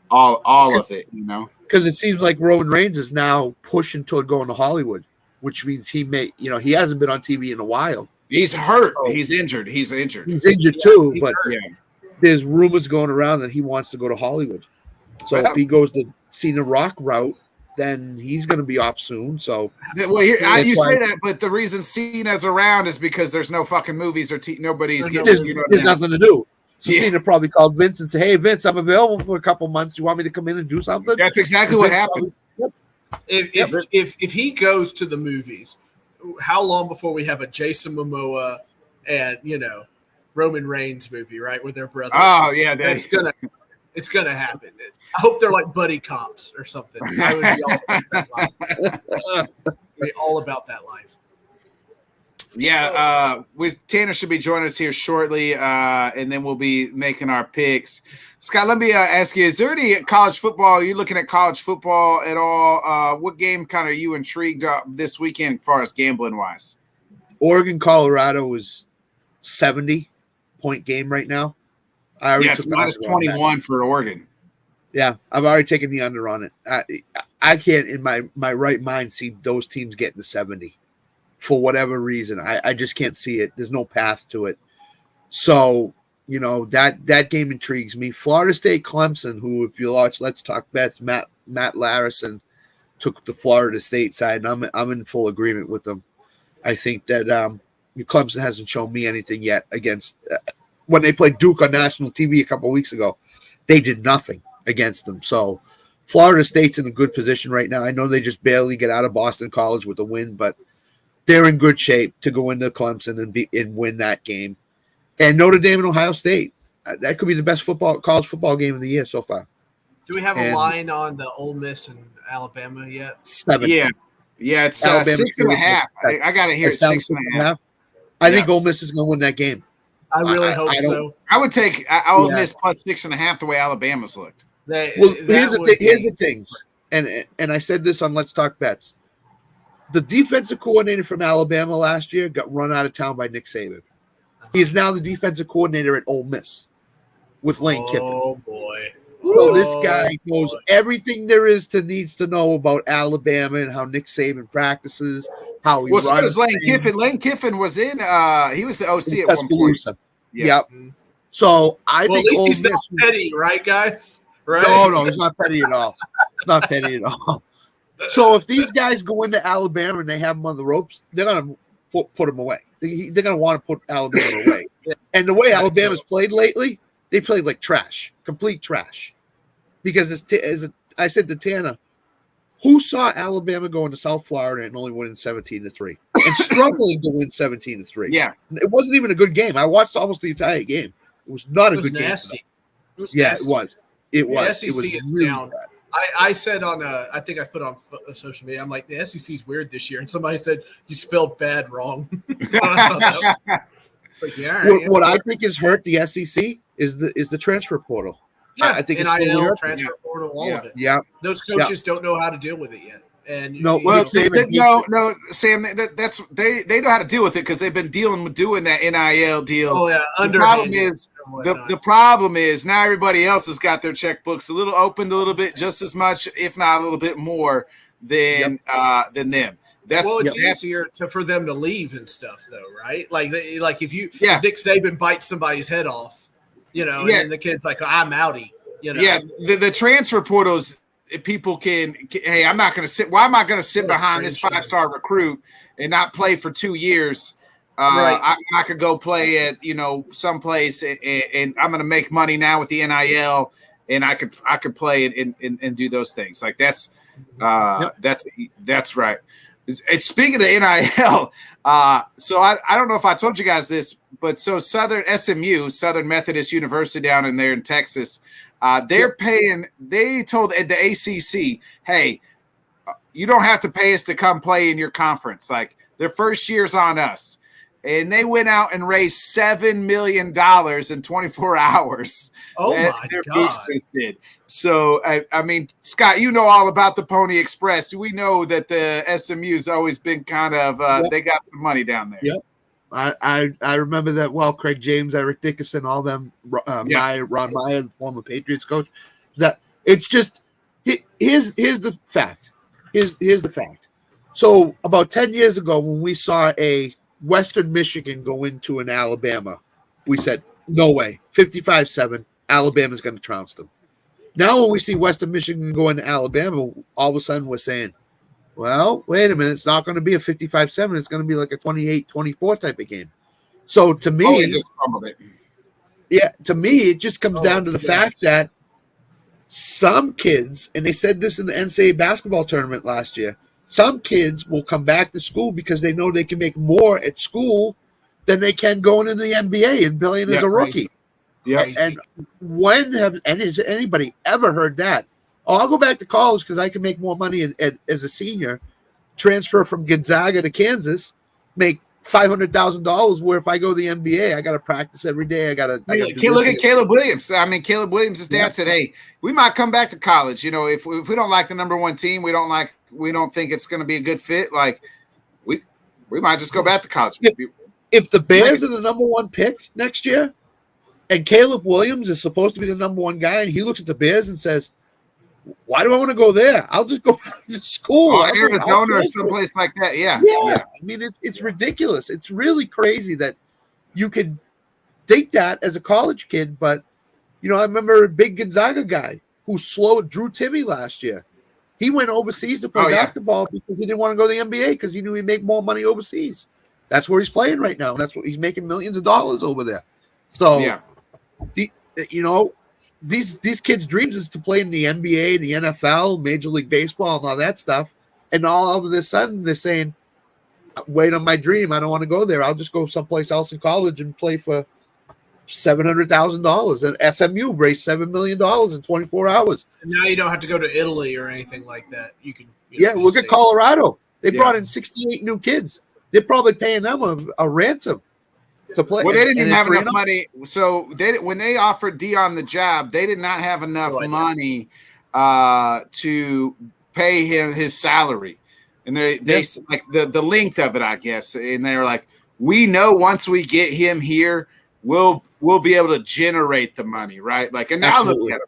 All of it. Because it seems like Roman Reigns is now pushing toward going to Hollywood, which means he hasn't been on TV in a while. He's hurt. He's injured. He's injured too. He's but hurt. There's rumors going around that he wants to go to Hollywood. So if he goes the Cena Rock route, then he's going to be off soon. So you say that, but the reason Cena's around is because there's no fucking movies or nobody's getting. There's nothing to do. So Cena probably called Vince and said, "Hey, Vince, I'm available for a couple months. You want me to come in and do something?" That's exactly what happened. If he goes to the movies, how long before we have a Jason Momoa and Roman Reigns movie, right, with their brothers? Oh yeah, it's gonna happen. I hope they're like buddy cops or something. I would be all about that life. Yeah, Tanner should be joining us here shortly, and then we'll be making our picks. Scott, let me ask you: is there any college football? Are you looking at college football at all? What game kind of are you intrigued this weekend, as far as gambling wise? Oregon, Colorado is 70-point game right now. It's minus 21 for Oregon. Yeah, I've already taken the under on it. I can't, in my right mind, see those teams getting to 70 for whatever reason. I just can't see it. There's no path to it. So, that game intrigues me. Florida State, Clemson, who, if you watch Let's Talk Bets, Matt Larison took the Florida State side, and I'm in full agreement with them. I think that Clemson hasn't shown me anything yet against when they played Duke on national TV a couple of weeks ago. They did nothing against them. So Florida State's in a good position right now. I know they just barely get out of Boston College with a win, but they're in good shape to go into Clemson and win that game. And Notre Dame and Ohio State, that could be the best college football game of the year so far. Do we have a line on the Ole Miss and Alabama yet? 7. Yeah, it's 6.5. I got to hear 6.5. I think Ole Miss is going to win that game. I really hope so. I would take Ole Miss plus 6.5 the way Alabama's looked. Here's the thing, and I said this on Let's Talk Bets. The defensive coordinator from Alabama last year got run out of town by Nick Saban. He's now the defensive coordinator at Ole Miss with Lane Kiffin. Oh, boy. So this guy knows everything there needs to know about Alabama and how Nick Saban practices, how he runs. So does Lane Kiffin. Lane Kiffin was he was the OC at one point. Yep. So I think at least he's not petty, right, guys? Right? No, he's not petty at all. Not petty at all. So if these guys go into Alabama and they have them on the ropes, they're going to put them away. They're going to want to put Alabama away. And the way Alabama's played lately, they played like trash, complete trash. Because as I said to Tana, who saw Alabama go into South Florida and only winning 17-3 and struggling to win 17-3? Yeah, it wasn't even a good game. I watched almost the entire game. It was not a good nasty. game. It was. It was. The SEC is really down. Bad. I said on I think I put on social media, I'm like, the SEC's weird this year, and somebody said you spelled bad wrong. Like, yeah, What I think has hurt the SEC is the transfer portal. Yeah, I think NIL, transfer portal, all of it. Yeah, those coaches don't know how to deal with it yet. And no, Sam. That's they know how to deal with it because they've been doing that NIL deal. Oh yeah, the problem is now everybody else has got their checkbooks a little opened a little bit, just as much, if not a little bit more than them. It's easier for them to leave and stuff, though, right? Like if Nick Saban bites somebody's head off, and then the kid's like, I'm outie. Yeah, the transfer portals. People can, hey, I'm not going to sit. Why am I going to sit behind this 5-star recruit and not play for 2 years? I could go play at someplace and I'm going to make money now with the NIL, and I could play and do those things. Like that's right. It's speaking of NIL. So I don't know if I told you guys this, but so Southern Methodist University down in there in Texas. They're paying. They told the ACC, "Hey, you don't have to pay us to come play in your conference. Like their first year's on us." And they went out and raised $7 million in 24 hours. Oh my their God! boosters did. So I mean, Scott, you know all about the Pony Express. We know that the SMU's always been kind of they got some money down there. Yep. I remember that well. Craig James, Eric Dickerson, all them. Ron Meyer, the former Patriots coach. That it's just here's the fact. Here's the fact. So about 10 years ago, when we saw a Western Michigan go into an Alabama, we said no way. 55-7, Alabama's going to trounce them. Now when we see Western Michigan go into Alabama, all of a sudden we're saying, well, wait a minute. It's not going to be a 55-7. It's going to be like a 28-24 type of game. So to me, to me, it just comes down to the fact that some kids, and they said this in the NCAA basketball tournament last year, some kids will come back to school because they know they can make more at school than they can going into the NBA and playing as a rookie. Yeah. And has anybody ever heard that? Oh, I'll go back to college because I can make more money as a senior, transfer from Gonzaga to Kansas, make $500,000. Where if I go to the NBA, I got to practice every day. I got to look at Caleb Williams. I mean, Caleb Williams' dad said, "Hey, we might come back to college. If we don't like the number one team, we don't think it's going to be a good fit. Like we might just go back to college." If the Bears are the number one pick next year, and Caleb Williams is supposed to be the number one guy, and he looks at the Bears and says, why do I want to go there? I'll just go to school. Arizona or someplace like that. Yeah. I mean, it's ridiculous. It's really crazy that you could think that as a college kid. But, I remember a big Gonzaga guy who slowed Drew Timme last year. He went overseas to play basketball because he didn't want to go to the NBA because he knew he'd make more money overseas. That's where he's playing right now. That's what he's making millions of dollars over there. So, these kids' dreams is to play in the NBA, the NFL, Major League Baseball, and all that stuff. And all of a sudden, they're saying, wait on my dream. I don't want to go there. I'll just go someplace else in college and play for $700,000. And SMU raised $7 million in 24 hours. And now you don't have to go to Italy or anything like that. You can. Look at Colorado. They brought in 68 new kids. They're probably paying them a ransom to play. Well, they didn't even have enough money. So when they offered Dion the job, they did not have enough money to pay him his salary. And they like the length of it, I guess. And they're like, we know once we get him here, we'll be able to generate the money, right? Like, and now look at them.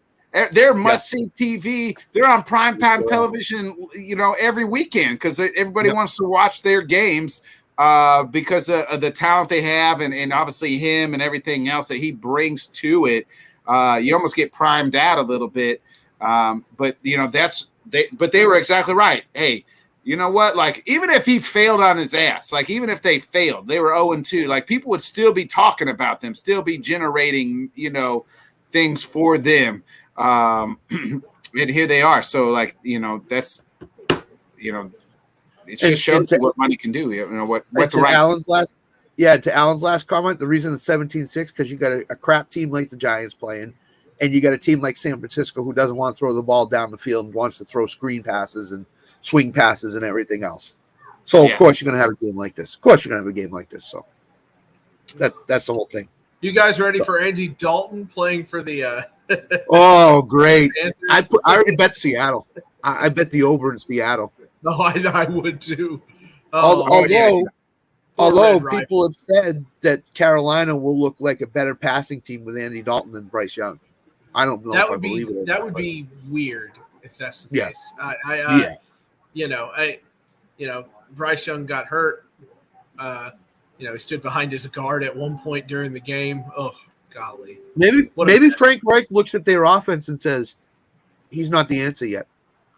They're must-see TV. They're on primetime television, every weekend because everybody wants to watch their games. Because of the talent they have and obviously him and everything else that he brings to it, you almost get primed out a little bit. But they were exactly right. Hey, you know what? Like, even if he failed on his ass, like even if they failed, they were 0-2, like people would still be talking about them, still be generating, things for them. And here they are. So like, that's, it just shows what money can do. What the right. To Alan's last comment, the reason it's 17-6 because you got a crap team like the Giants playing, and you got a team like San Francisco who doesn't want to throw the ball down the field and wants to throw screen passes and swing passes and everything else. So of course you're going to have a game like this. Of course you're going to have a game like this. So that's the whole thing. You guys ready for Andy Dalton playing for the? Oh, great! I already bet Seattle. I bet the over in Seattle. No, I would too. Although people have said that Carolina will look like a better passing team with Andy Dalton than Bryce Young. I don't know if I believe it. That would be weird if that's the case. Bryce Young got hurt. He stood behind his guard at one point during the game. Oh, golly. Maybe Frank Reich looks at their offense and says, he's not the answer yet.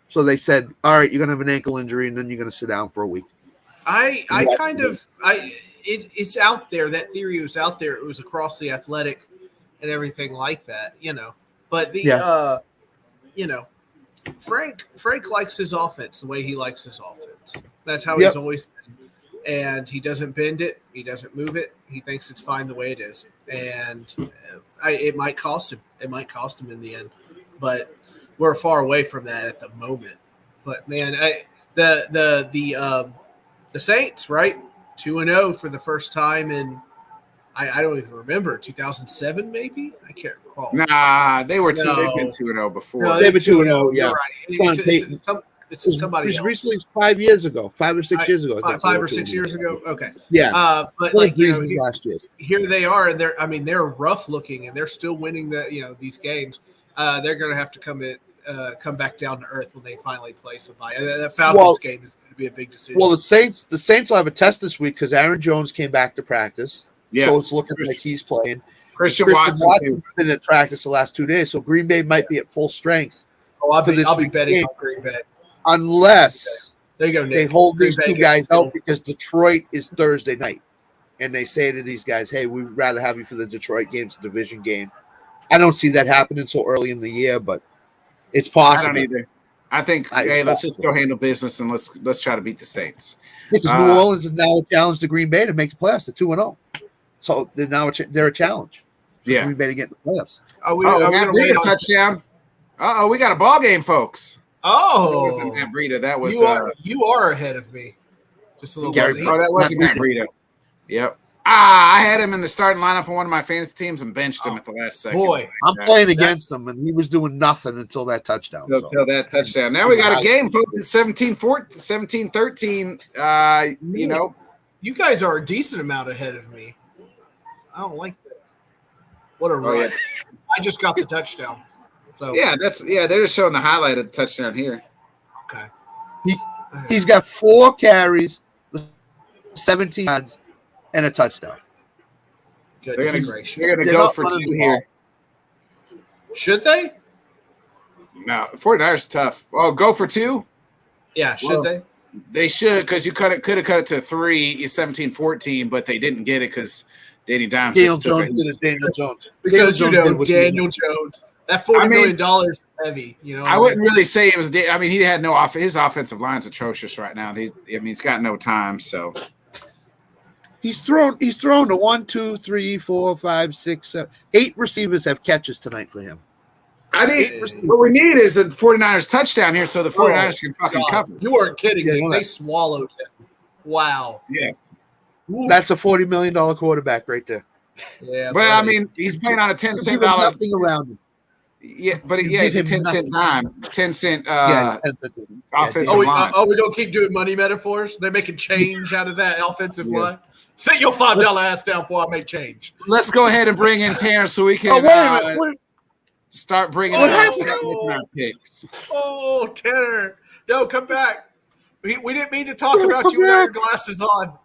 So they said, all right, you're going to have an ankle injury, and then you're going to sit down for a week. It's out there. That theory was out there. It was across the Athletic and everything like that, But Frank likes his offense the way he likes his offense. That's how he's always been. And he doesn't bend it. He doesn't move it. He thinks it's fine the way it is. And it might cost him. It might cost him in the end. But we're far away from that at the moment. But, man, the Saints, right? 2-0 for the first time in I don't even remember 2007 maybe. I can't recall. Nah, they've been 2-0 before. No, they've been 2-0. Yeah, right. It's somebody else. Recently, 5 years ago, 5 or 6 years ago. 5 or 6 years ago. Okay. Yeah. But last year. Here they are, and they're rough looking, and they're still winning these games. They're going to have to come back down to earth when they finally play somebody. That Falcons game is going to be a big decision. Well, the Saints will have a test this week because Aaron Jones came back to practice. Yeah. So it's looking like he's playing. Christian Watson's been at practice the last 2 days, so Green Bay might be at full strength. I'll be betting on Green Bay. Unless there you go, Nick. They hold these two guys out because Detroit is Thursday night. And they say to these guys, hey, we'd rather have you for the Detroit game. It's a division game. I don't see that happening so early in the year, but it's possible. I don't either. I think, let's just go handle business and let's try to beat the Saints. Because New Orleans is now a challenge to Green Bay to make the playoffs. They're 2-0. So they're a challenge for Green Bay to get in the playoffs. We got a touchdown. We got a ball game, folks. Oh, that wasn't Matt Breida. That was you are ahead of me. Just a little bit. Oh, that wasn't Matt Breida. Yep. I had him in the starting lineup on one of my fantasy teams and benched him at the last second. Boy, I'm playing against him, and he was doing nothing until that touchdown. Until that touchdown. Now we got a game, folks. It's 17-13. You guys are a decent amount ahead of me. I don't like this. What a run. Yeah. I just got the touchdown. So they're just showing the highlight of the touchdown here. Okay. He's got 4 carries, 17 yards, and a touchdown. They're going to go for 2 here. Should they? No, 49ers tough. Oh, go for 2? Yeah, should they? They should, because you could have cut it to 3, 17-14, but they didn't get it because Danny Dimes Daniel Jones did it. Daniel Jones. Because Daniel Jones. That $40 million is heavy. I wouldn't really say it was. I mean, he had no off. His offensive line's atrocious right now. He's got no time. So he's thrown to 1, 2, 3, 4, 5, 6, 7, 8 receivers have catches tonight for him. What we need is a 49ers touchdown here, so the 49ers can fucking cover. You weren't kidding me. They swallowed him. Wow. Yes. Ooh. That's a $40 million quarterback right there. Yeah. But I mean, he's playing on a 10-cent dollar. Nothing around him. Yeah, but he's a 10-cent dime. 10-cent offensive line. We're going to keep doing money metaphors? They're making change out of that offensive line? Sit your $5 ass down before I make change. Let's go ahead and bring in Tanner so we can start bringing our picks. Oh, Tanner. No, come back. We didn't mean to talk about you without your glasses on.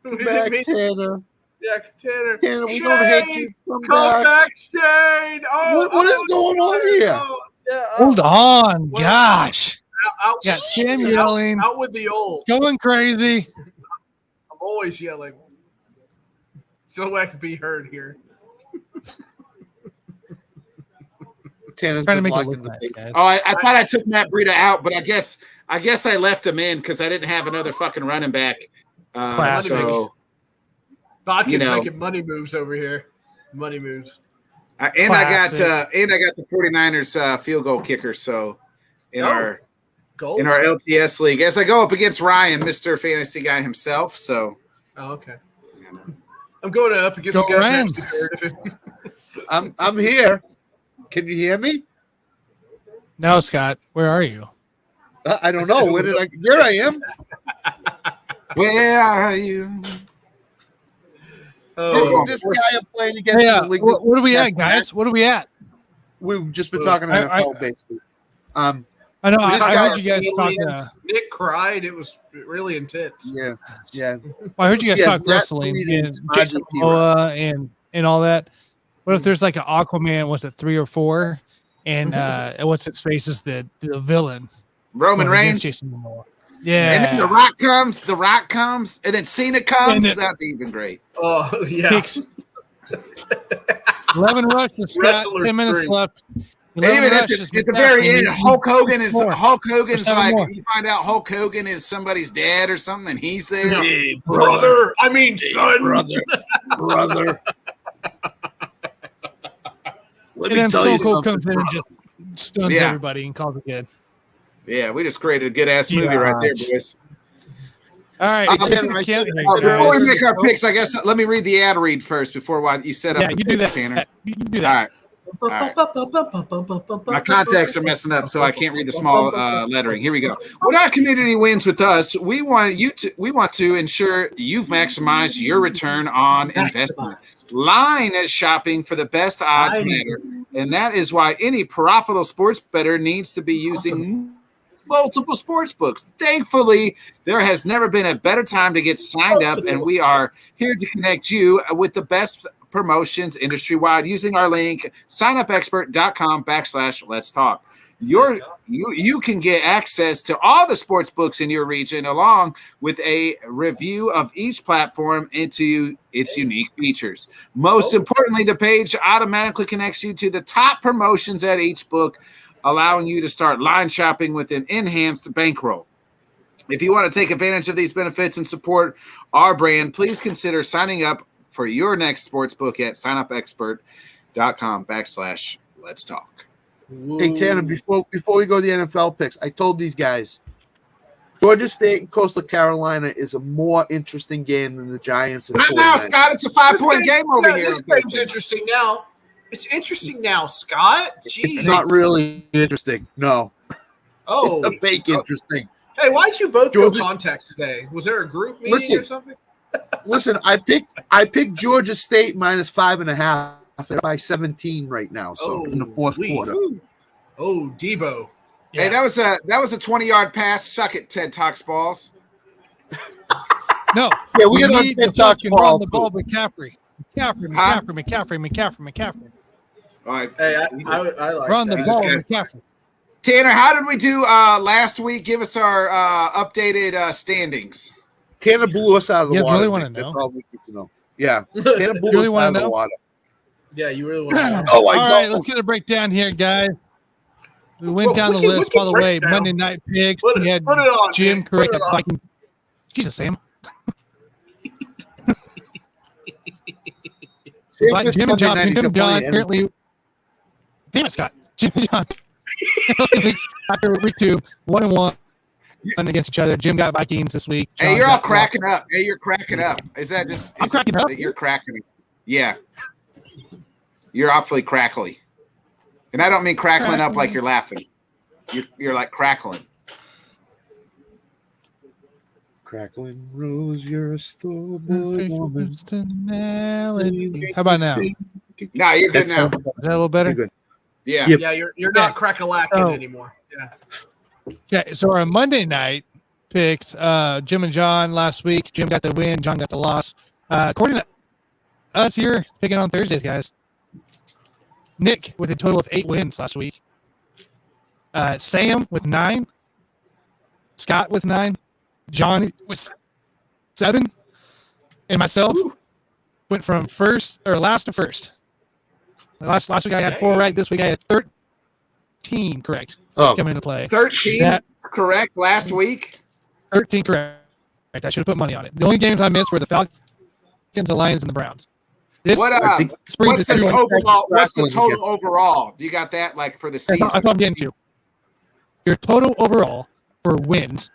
Tanner. Yeah, Tanner. Tanner, we don't hate you. Come back, Shane. Oh, what is going on here? Hold on. Gosh. Out, Sam yelling. Out with the old. Going crazy. I'm always yelling. So I can be heard here. Tanner's trying to make it look nice, guys. I thought I took Matt Breida out, but I guess I left him in because I didn't have another fucking running back. Bodkins making money moves over here. Money moves. And I got Classic. the 49ers field goal kicker. So in our Goal? LTS league, as I go up against Ryan, Mr. Fantasy Guy himself. So Oh, okay. I'm going up against Go the guy Ryan. who's the third. I'm here. Can you hear me? No, Scott, where are you? I don't know. Where did I? There I am. where are you? Oh, This guy I'm playing against. Hey, in the league, this what are we guy- at, guys? What are we at? We've just been talking NFL basically. I know. I This guy- heard you guys talk. Nick cried. It was really intense. Yeah. I heard you guys Yeah, talk that wrestling tweet and is Jason IGP, Momoa and all that. What if there's like an Aquaman? Was it 3 or 4? And what's its face is the villain. Roman going against Reigns. Jason Momoa. Yeah. And then The Rock comes, and then Cena comes. And it- That'd be even great. Oh, yeah. Picks. 11 rushes, Scott. Wrestler's 10 minutes dream. left. And 11 even at rushes, the McCaffrey, very end, Hulk Hogan's seven like, more. you find out Hulk Hogan is somebody's dad or something, and he's there. Hey, brother. I mean, son. brother. Let And then tell Stone you Cold something, comes in and brother. just stuns Yeah. everybody and calls it good. Yeah, we just created a good ass movie right there, boys. All right. Hey, let's Tanner, get I the said- count here, Before we guys. make our picks, I guess let me read the ad read first before you set up. Yeah, the you do picks, that. Tanner. You do All that. right. My contacts are messing up, so I can't read the small lettering. Here we go. When our community wins with us, we want to ensure you've maximized your return on investment. Line shopping for the best odds matter, and that is why any profitable sports bettor needs to be using multiple sports books. Thankfully, there has never been a better time to get signed up, and we are here to connect you with the best promotions industry-wide using our link signupexpert.com/let's talk. You can get access to all the sports books in your region along with a review of each platform into its unique features. Most importantly, the page automatically connects you to the top promotions at each book, allowing you to start line shopping with an enhanced bankroll. If you want to take advantage of these benefits and support our brand, please consider signing up for your next sports book at signupexpert.com/let's talk. Hey Tanner, before we go to the NFL picks, I told these guys Georgia State and Coastal Carolina is a more interesting game than the Giants. And Right now, 49ers. Scott, it's a 5-point game over here. This game's interesting now. It's interesting now, Scott. Jeez. It's not really interesting. No, Oh, it's a fake interesting. hey, why'd you both go Georgia- contacts today? Was there a group meeting Listen. or something? Listen, I picked Georgia State -5.5 by 17 right now. So in the fourth sweet. quarter. Oh, Debo. Hey, that was a 20-yard pass. Suck it, Ted Talks balls. No. Yeah, we got on need Ted to Talks fucking ball, run the ball, McCaffrey. McCaffrey. All right. Hey, I like Run the that. ball, guys- McCaffrey. Tanner, how did we do last week? Give us our updated standings. Tanner blew us out of the You water. really wanna Nick. That's know? all we need to know. Yeah, Tanner blew Really us wanna out of the know? water. Yeah, you really want to know. Oh, All I right, don't. let's get a breakdown here, guys. We went Well, down we the can- list. we By can the break way, down. Monday night picks. Put We it- had put it on, Jim Nick. correct Put at it on. Vikings. Jesus, Sam. Save But this Jim and Monday John, night, he's Jim and gonna John play currently. Damn it, Scott. Jim and John. After week 2, 1-1 against each other. Jim got Vikings this week. Hey, John you're all got cracking up. Hey, you're cracking up. Is that just? I'm cracking up? You're cracking. Yeah. You're awfully crackly, and I don't mean crackling up like you're laughing. You're like crackling. Crackling rose, you're a store-boy woman. Personality. How about now? Is No, you're good now. that a little better? You're good. Yeah. Yep. Yeah, you're not crack-a-lacking Oh. anymore. Yeah. Okay, so our Monday night picks, Jim and John last week. Jim got the win, John got the loss. According to us here, picking on Thursdays, guys. Nick with a total of 8 wins last week. Sam with 9. Scott with 9. John with 7. And myself went from last to first. Last week I had 4 right. This week I had 13 correct. Oh. Coming into play. 13 That- correct last week. 13 correct. I should have put money on it. The only games I missed were the Falcons, the Lions, and the Browns. This What brings what's us the to overall? What's the Wrestling total overall? Do you got that like for the that's season? what I'm getting to. Your total overall for wins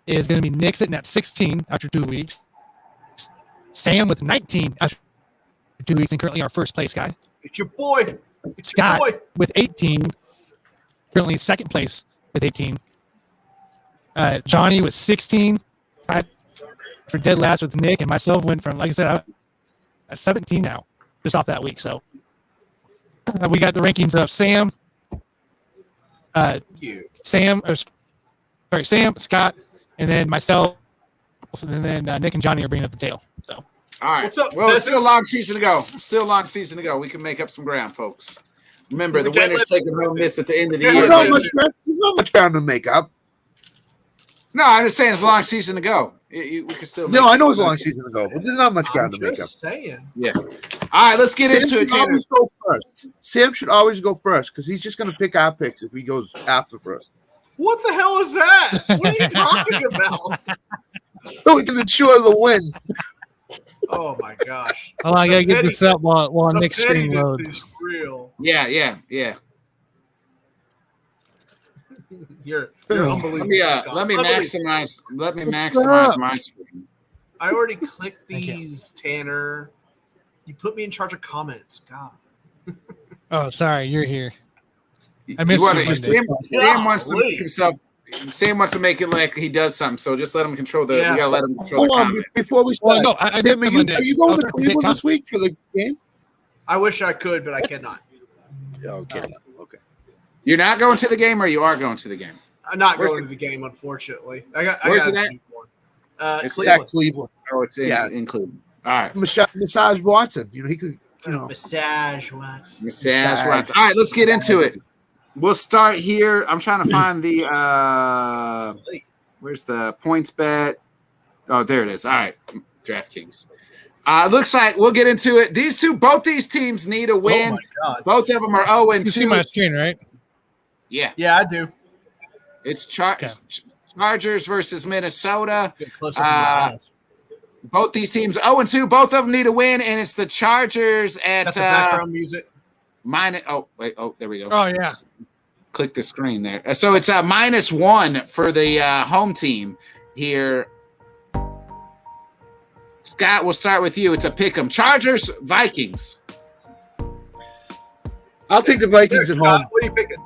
is going to be Nick sitting at 16 after 2 weeks. Sam with 19 after 2 weeks and currently our first place guy. It's your boy. It's Scott your boy. with 18, currently second place with 18. Johnny with 16, tied for dead last with Nick, and myself went from, like I said, I'm at 17 now, just off that week. So we got the rankings of Sam, Sam, Scott, and then myself, and then Nick and Johnny are bringing up the tail. So, All right. What's up, Well, it's still a peasants? long season to go. Still a long season to go. We can make up some ground, folks. Remember, the We can't winner's let- taking home this at the end of the Yeah, year. There's not much ground to make up. No, I'm just saying it's a long season to go. We can still. No, make I know it. it's a long season ago, but there's not much I'm ground to make up. just saying. Yeah. All right, let's get Sam into it, should Tanner. always go first. Sam should always go first because he's just going to pick our picks if he goes after first. What the hell is that? What are you talking about? So we can ensure the win. Oh my gosh. hold on, I got to get petty- this up while The Nick's screen pettiness loads. is real. Yeah. You're Let unbelievable. Scott. Let me Unbelievable. maximize my screen. I already clicked Thank you. these, Tanner. You put me in charge of comments. God. Oh, sorry, you're here. I You missed wanna- you, Monday. Sam wants to Golly. make himself. Sam wants to make it like he does something. So just let him control the. Yeah. We gotta let him control Hold the on, comment. before we Well, start. no, I Sam, missed are Monday. you I going was to gonna pick Cleveland this week for the game? I wish I could, but I cannot. Okay. Okay. You're not going to the game, or you are going to the game? I'm not Where's going to the game, unfortunately. I got Where's a it at? newborn. It's Cleveland. At Cleveland. Oh, it's Yeah. in Cleveland. All right. Massage Watson. You know, he could, you know. Massage once. Massage. All right, let's get into it. We'll start here. I'm trying to find the where's the points bet? Oh, there it is. All right. DraftKings. Looks like we'll get into it. Both these teams need a Oh win. my god. Both of them are 0 and You see 2. my screen, right? Yeah. Yeah, I do. It's Okay. Chargers versus Minnesota. Get close up to my eyes. Both these teams 0 and 2. Both of them need a win, and it's the Chargers at That's the background music. minus. Oh, wait. Oh, there we go. Oh, yeah. Click the screen there. So it's -1 for the home team here. Scott, we'll start with you. It's a pick 'em. Chargers, Vikings. I'll take the Vikings There, at home. Scott, what are you picking?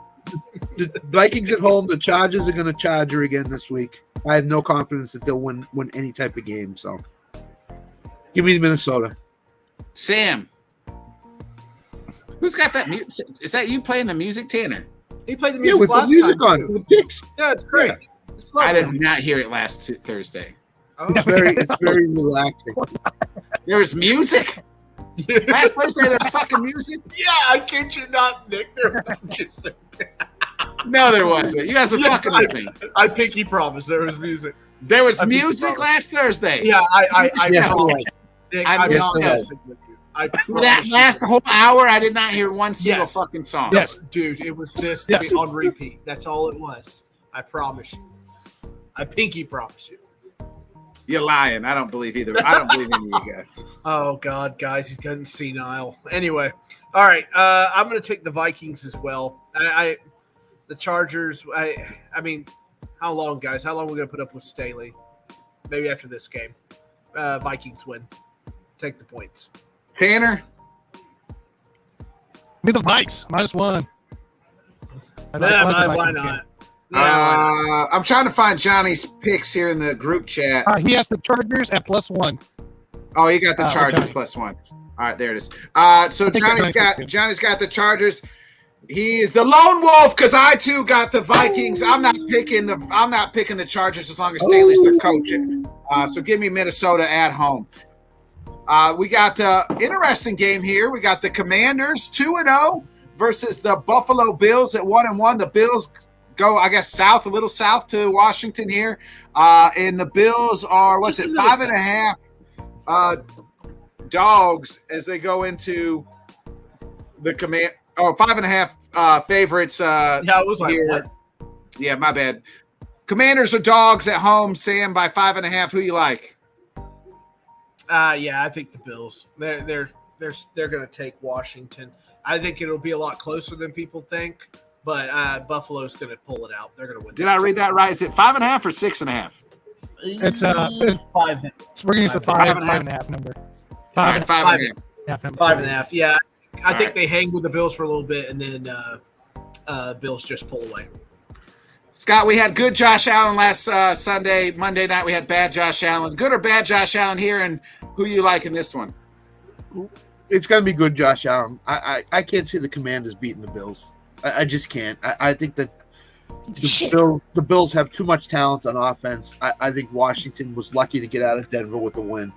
The Vikings at home. The Chargers are going to charge her again this week. I have no confidence that they'll win any type of game. So, give me Minnesota. Sam. Who's got that music? Is that you playing the music, Tanner? He played the Yeah, music with the last music time. on it, with the picks. Yeah, it's great. Yeah. It's I lovely. did not hear it last Thursday. Oh. It's very relaxing. There was music. Last Thursday there was fucking music. Yeah, I kid you not, Nick. There was music. No, there wasn't. You guys are Yes, fucking with me. I pinky promise there was music. There was I think music it's last Thursday. Yeah, I Yeah, promise. Nick, I'm I'm just not saying. messing with you. I For that promise last you. whole hour, I did not hear one single Yes. fucking song. Yes. Dude, it was just Yes. on repeat. That's all it was. I promise you. I pinky promise you. You're lying. I don't believe either. I don't believe any of you guys. Oh God, guys, he's getting senile. Anyway, all right. I'm going to take the Vikings as well. The Chargers. I mean, how long, guys? How long are we going to put up with Staley? Maybe after this game, Vikings win. Take the points. Tanner, Me the Vikes, -1. I like Yeah, the why Vikings not? game. Yeah, I'm trying to find Johnny's picks here in the group chat. He has the Chargers at +1. Oh, he got the Chargers okay. +1. All right, there it is. So think Johnny's got the Chargers. He is the lone wolf because I too got the Vikings. I'm not picking the Chargers as long as Staley's the coach. So give me Minnesota at home. We got an interesting game here. We got the Commanders 2-0 versus the Buffalo Bills at 1-1. The Bills go, I guess, a little south to Washington here. And the Bills are, what's it, 5.5 dogs as they go into the 5.5 favorites. yeah, it was like here. what? Yeah, my bad. Commanders are dogs at home, Sam, by 5.5. Who you like? Yeah, I think the Bills. They're going to take Washington. I think it'll be a lot closer than people think, but Buffalo's going to pull it out. They're going to win. Did I read that right? Is it 5.5 or 6.5? It's five. we're gonna use the 5.5 number. All right, 5.5. Number. 5.5. Yeah, I All think right. they hang with the Bills for a little bit, and then Bills just pull away. Scott, we had good Josh Allen last Sunday. Monday night we had bad Josh Allen. Good or bad Josh Allen here, and who you like in this one? It's going to be good, Josh Allen. I can't see the Commanders beating the Bills. I just can't. I think that the Bills have too much talent on offense. I think Washington was lucky to get out of Denver with a win.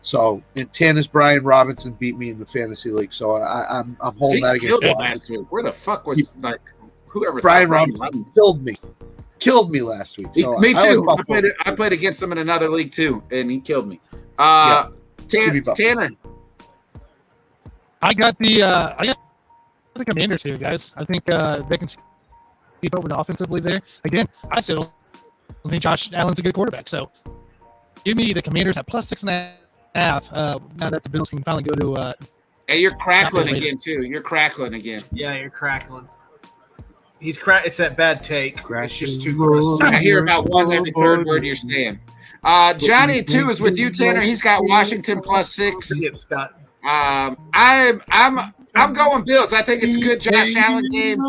So, and Tannis Brian Robinson beat me in the fantasy league. So I'm holding that against Washington. Washington. Last week. Where the fuck was whoever? Brian Robinson killed me last week. So me too. like I played against him in another league too, and he killed me. Yeah. Tanner. I got the Commanders here, guys. I think they can keep up with offensively there. Again, I still think Josh Allen's a good quarterback. So give me the Commanders at plus 6.5. Now that the Bills can finally go to. Hey, you're crackling again too. You're crackling again. Yeah, you're crackling. He's it's that bad take. It's just too Cracking. gross. I hear about one every third word you're saying. Johnny 2 is with you, Tanner. He's got Washington plus 6. Forget Scott. I'm going Bills. I think it's a good Josh Allen game.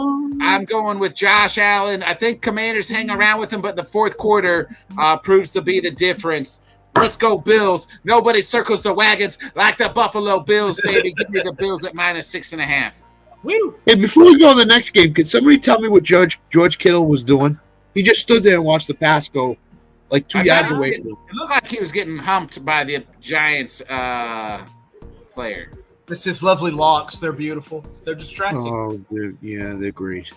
I'm going with Josh Allen. I think Commanders hang around with him, but the fourth quarter proves to be the difference. Let's go Bills. Nobody circles the wagons like the Buffalo Bills, baby. Give me the Bills at minus 6.5. Woo! Hey, before we go to the next game, can somebody tell me what George Kittle was doing? He just stood there and watched the pass go like 2 yards away from him. It looked like he was getting humped by the Giants player. It's his lovely locks. They're beautiful. They're distracting. Oh, dude. Yeah, they're great.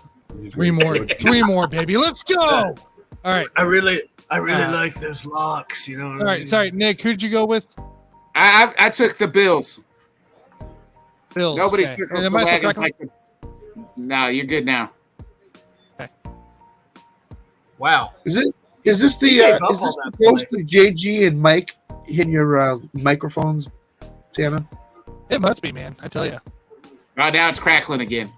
Three more, baby. Let's go. All right. I really like those locks. You know. All right. Sorry, Nick. Who did you go with? I took the Bills. Bills. Nobody okay. circles And the am I still wagons crackling? like the. No, you're good now. Wow. Is this the gave up is this on the that post of JG and Mike hitting your microphones, Tanner? It must be, man. I tell you. Oh, now it's crackling again.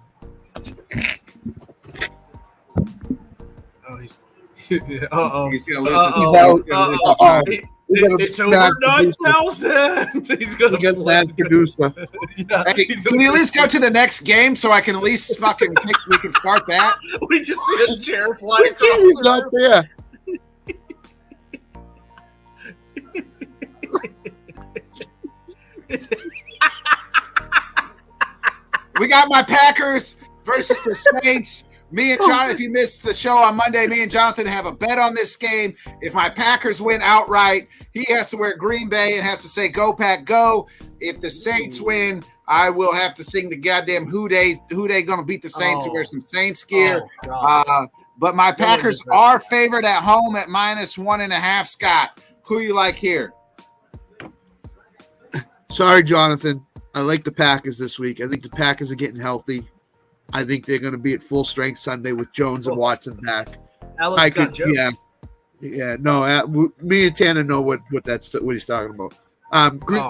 Oh, he's. Uh-oh. He's gonna lose his. It's over 9,000. He's gonna get that producer. Yeah, Hey, can we at least go to the next game so I can at least fucking think we can start that? We just see a chair fly across He's the not there. We got my Packers versus the Saints. Me and Jonathan, if you missed the show on Monday, me and Jonathan have a bet on this game. If my Packers win outright, he has to wear Green Bay and has to say, "Go Pack, go." If the Saints win, I will have to sing the goddamn who they gonna beat the Saints and wear some Saints gear. But my Packers are favored at home at minus 1.5. Scott, who you like here? Sorry, Jonathan. I like the Packers this week. I think the Packers are getting healthy. I think they're going to be at full strength Sunday with Jones and Watson back. Alex got jokes. Yeah. No, me and Tanner know what he's talking about.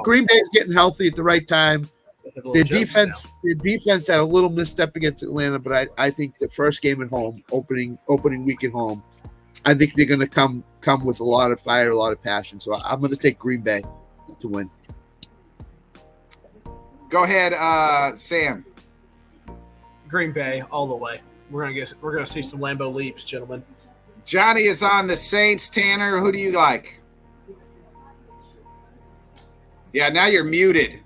Green Bay's getting healthy at the right time. Their defense had a little misstep against Atlanta, but I think the first game at home, opening week at home, I think they're going to come with a lot of fire, a lot of passion. So I'm going to take Green Bay to win. Go ahead, Sam. Green Bay all the way. We're gonna see some Lambeau leaps, gentlemen. Johnny is on the Saints. Tanner, who do you like? Yeah, now you're muted.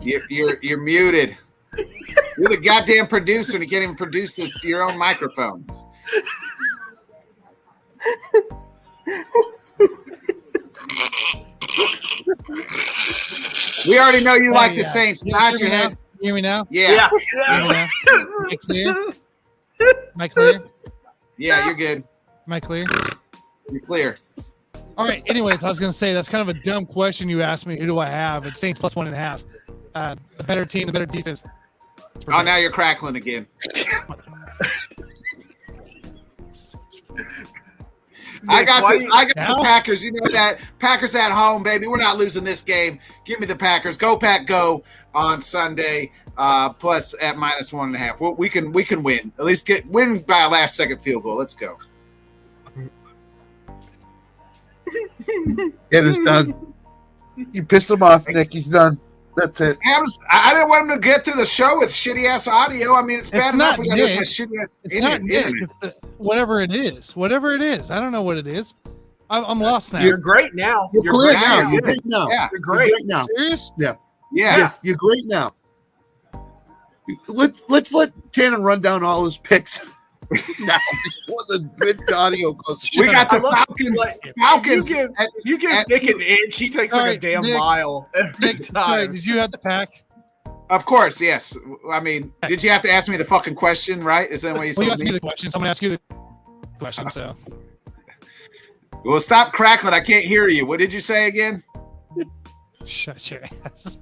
You're muted. You're the goddamn producer and you can't even produce your own microphones. We already know you like the Saints. Nod your head. You hear me now? Yeah. Am I clear? Am I clear? Yeah, you're good. Am I clear? You're clear. All right. Anyways, I was going to say that's kind of a dumb question you asked me. Who do I have? It's Saints plus 1.5. The better team, the better defense. Oh, now you're crackling again. I got the Now? Packers. You know that. Packers at home, baby. We're not losing this game. Give me the Packers. Go Pack, go on Sunday. Plus at -1.5. Well, we can win. At least win by a last second field goal. Let's go. It is done. You pissed him off, Nick. He's done. That's it. I didn't want him to get through the show with shitty ass audio. I mean, it's bad enough we got Nick. shitty ass It's not Nick. It's whatever it is. Whatever it is. I don't know what it is. I'm lost now. You're great now. You're great great now. You're great now. Yeah. You're great. You're great now. Serious? Yeah. Yes, you're great now. Let's let Tanner run down all his picks now before the good audio goes. We got the I love- Falcons. like, Falcons. You give Nick an inch, he takes like a Alright, damn Nick. mile every Nick, sorry, time. did you have the pack? Of course, yes. I mean, did you have to ask me the fucking question, right? Is that what you Well, you told asked me me? the question. Someone asked you the question. So Well, stop crackling. I can't hear you. What did you say again? shut your ass.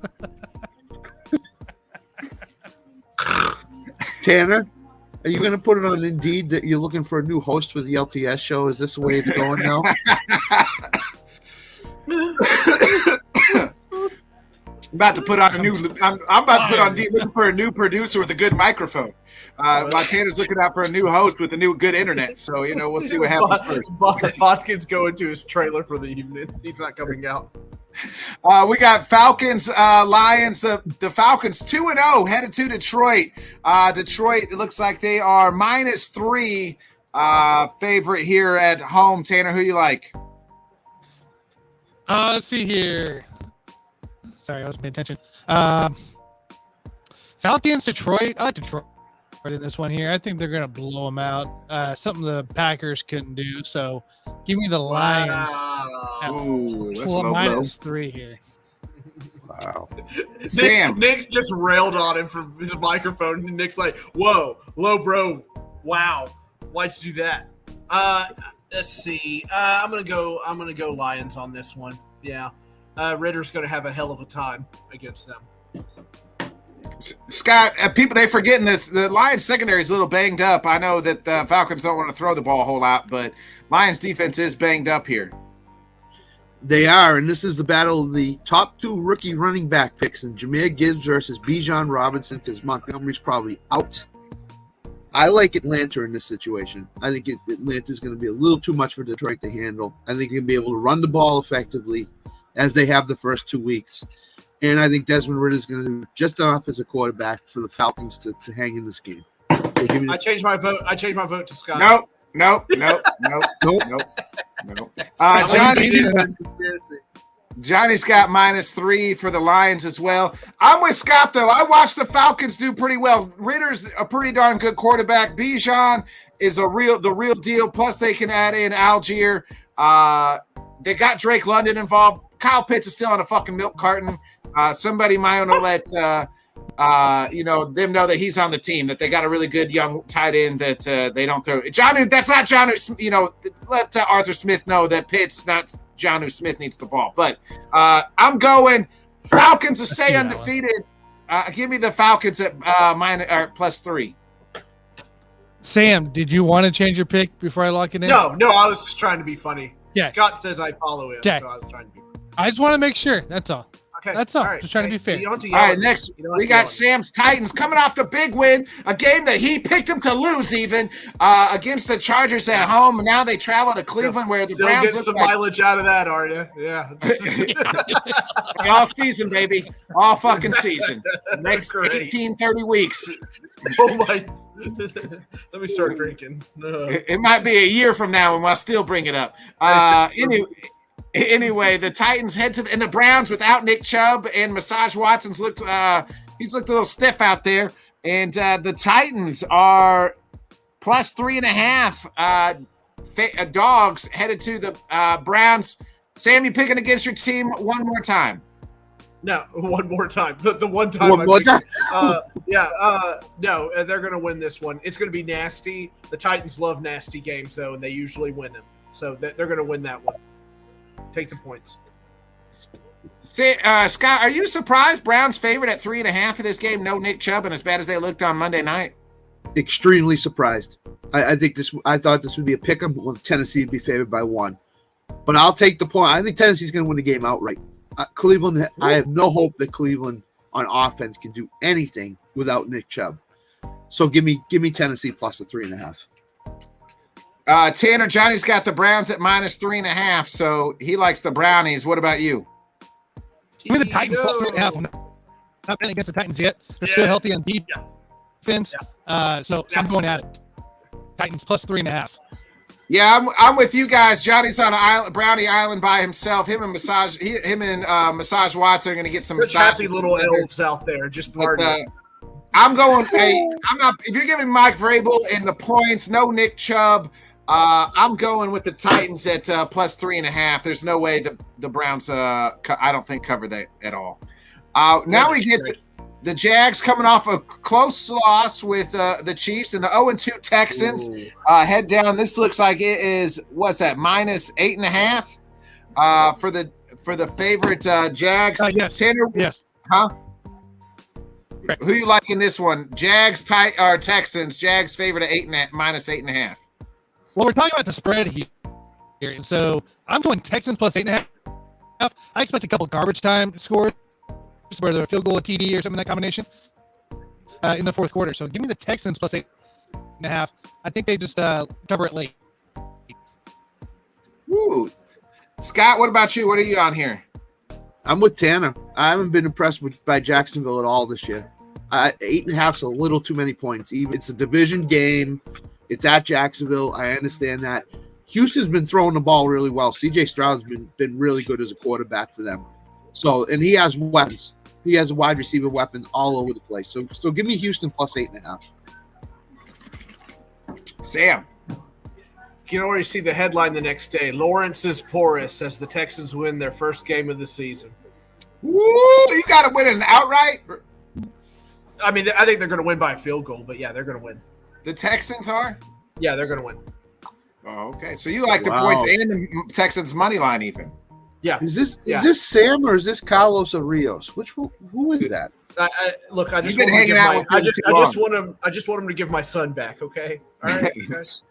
Tanner, are you going to put it on Indeed that you're looking for a new host for the LTS show? Is this the way it's going now? I'm about to put on a new. I'm about to put on Indeed looking for a new producer with a good microphone. While Tanner's looking out for a new host with a new good internet. So we'll see what happens first. Bodkins going to his trailer for the evening. He's not coming out. We got Falcons, Lions. The Falcons 2-0 headed to Detroit. Detroit, it looks like they are -3 favorite here at home. Tanner, who you like? Let's see here. Sorry, I wasn't paying attention. Falcons, Detroit. I like Detroit in this one here. I think they're going to blow them out. Something the Packers couldn't do. So give me the Lions. Ooh, that's Well, low blow. -3 here. Wow. Sam. Nick just railed on him from his microphone, and Nick's like, "Whoa, low bro, wow, why'd you do that?" Let's see. I'm gonna go Lions on this one. Yeah, Ritter's gonna have a hell of a time against them. Scott, people they forgetting this. The Lions secondary is a little banged up. I know that the Falcons don't want to throw the ball a whole lot, but Lions defense is banged up here. They are, and this is the battle of the top two rookie running back picks, and Jahmyr Gibbs versus Bijan Robinson, because Montgomery's probably out. I like Atlanta in this situation. I think Atlanta's going to be a little too much for Detroit to handle. I think they'll be able to run the ball effectively, as they have the first 2 weeks. And I think Desmond Ridder's going to do just enough as a quarterback for the Falcons to hang in this game. So give me I changed my vote. I changed my vote to Scott. Nope. Johnny's got -3 for the Lions as well. I'm with Scott, though. I watched the Falcons do pretty well. Ritter's a pretty darn good quarterback. Bijan is the real deal. Plus, they can add in Algier. They got Drake London involved. Kyle Pitts is still on a fucking milk carton. Somebody might want to let them know that he's on the team, that they got a really good young tight end that they don't throw. John, that's not John. Let Arthur Smith know that Pitts, not John Smith, needs the ball. But I'm going Falcons to stay undefeated. Give me the Falcons at +3. Sam, did you want to change your pick before I lock it in? No, I was just trying to be funny. Yeah. Scott says I follow him, Okay. so I was trying to be funny. I just want to make sure. That's all. Okay. That's all. right. Just trying to be fair. You don't have to All yell right, at me. next You don't have we to yell got at me. Sam's Titans coming off the big win, a game that he picked them to lose even against the Chargers at home. And now they travel to Cleveland where the Still Browns getting look some like mileage out of that, are you? Yeah. all season, baby. All fucking season. Next Great. 18, 30 weeks. Oh my! Let me start drinking. No. It might be a year from now and I'll still bring it up. Anyway, the Titans head to and the Browns without Nick Chubb and Massage Watson's looked he's looked a little stiff out there. And the Titans are +3.5 dogs headed to the Browns. Sam, you picking against your team one more time? No, one more time. The one time. One more time. No, they're going to win this one. It's going to be nasty. The Titans love nasty games, though, and they usually win them. So they're going to win that one. Take the points. Scott, are you surprised Browns favored at 3.5 of this game? No Nick Chubb, and as bad as they looked on Monday night. extremely surprised. I thought this would be a pick 'em. Well, Tennessee would be favored by 1, but I'll take the point. I think Tennessee's going to win the game outright. Cleveland. I have no hope that Cleveland on offense can do anything without Nick Chubb. So give me Tennessee plus the 3.5. Tanner, Johnny's got the Browns at minus 3.5, so he likes the Brownies. What about you? Give me the Titans plus 3.5. I'm not betting against the Titans yet. They're still healthy on defense. So I'm going at it. Titans plus 3.5. Yeah, I'm with you guys. Johnny's on Brownie Island by himself. Him and Massage Watts are going to get some massage. Happy little elves out there, just partying. I'm going. Hey, I'm not. If you're giving Mike Vrabel in the points, no Nick Chubb. I'm going with the Titans at plus 3.5. There's no way the Browns. I don't think cover that at all. Now we get to the Jags coming off a close loss with the Chiefs and the 0-2 Texans. Head down. This looks like it is. What's that? Minus 8.5 for the favorite Jags. Yes. Tanner, yes. Huh? Who you like in this one? Jags, or Texans? Jags favored at minus 8.5. Well, we're talking about the spread here. So I'm going Texans plus 8.5. I expect a couple garbage time scores, where they're a field goal, a TD, or something that combination in the fourth quarter. So give me the Texans plus 8.5. I think they just cover it late. Woo. Scott, what about you? What are you on here? I'm with Tanner. I haven't been impressed by Jacksonville at all this year. 8.5 is a little too many points. It's a division game. It's at Jacksonville. I understand that. Houston's been throwing the ball really well. C.J. Stroud's been really good as a quarterback for them. So, and he has weapons. He has wide receiver weapons all over the place. So give me Houston plus 8.5. Sam. You can already see the headline the next day. Lawrence is porous as the Texans win their first game of the season. Woo! You got to win it outright. I mean, I think they're going to win by a field goal, but yeah, they're going to win. The Texans are? Yeah, they're going to win. Oh, okay. So you like the points and the Texans money line even? Yeah. Is this Sam or is this Carlos or Rios? Who is that? Look, I just You've been hanging out with him I just want him to give my son back. Okay. All right, you guys.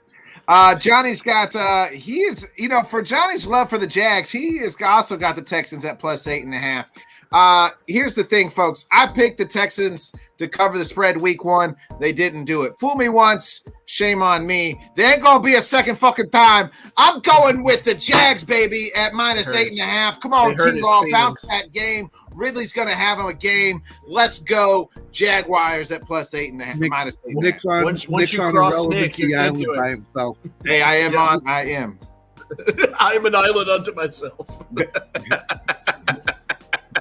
Johnny's got he is, for Johnny's love for the Jags, he has also got the Texans at plus 8.5. Here's the thing, folks. I picked the Texans to cover the spread week 1. They didn't do it. Fool me once, shame on me. There ain't gonna be a second fucking time. I'm going with the Jags, baby, at minus 8.5. Come on, T-Law, bounce that game. Ridley's gonna have him a game. Let's go, Jaguars at plus 8.5, minus 8.5. Nick's on relevancy island by himself. Hey, I am. I am an island unto myself.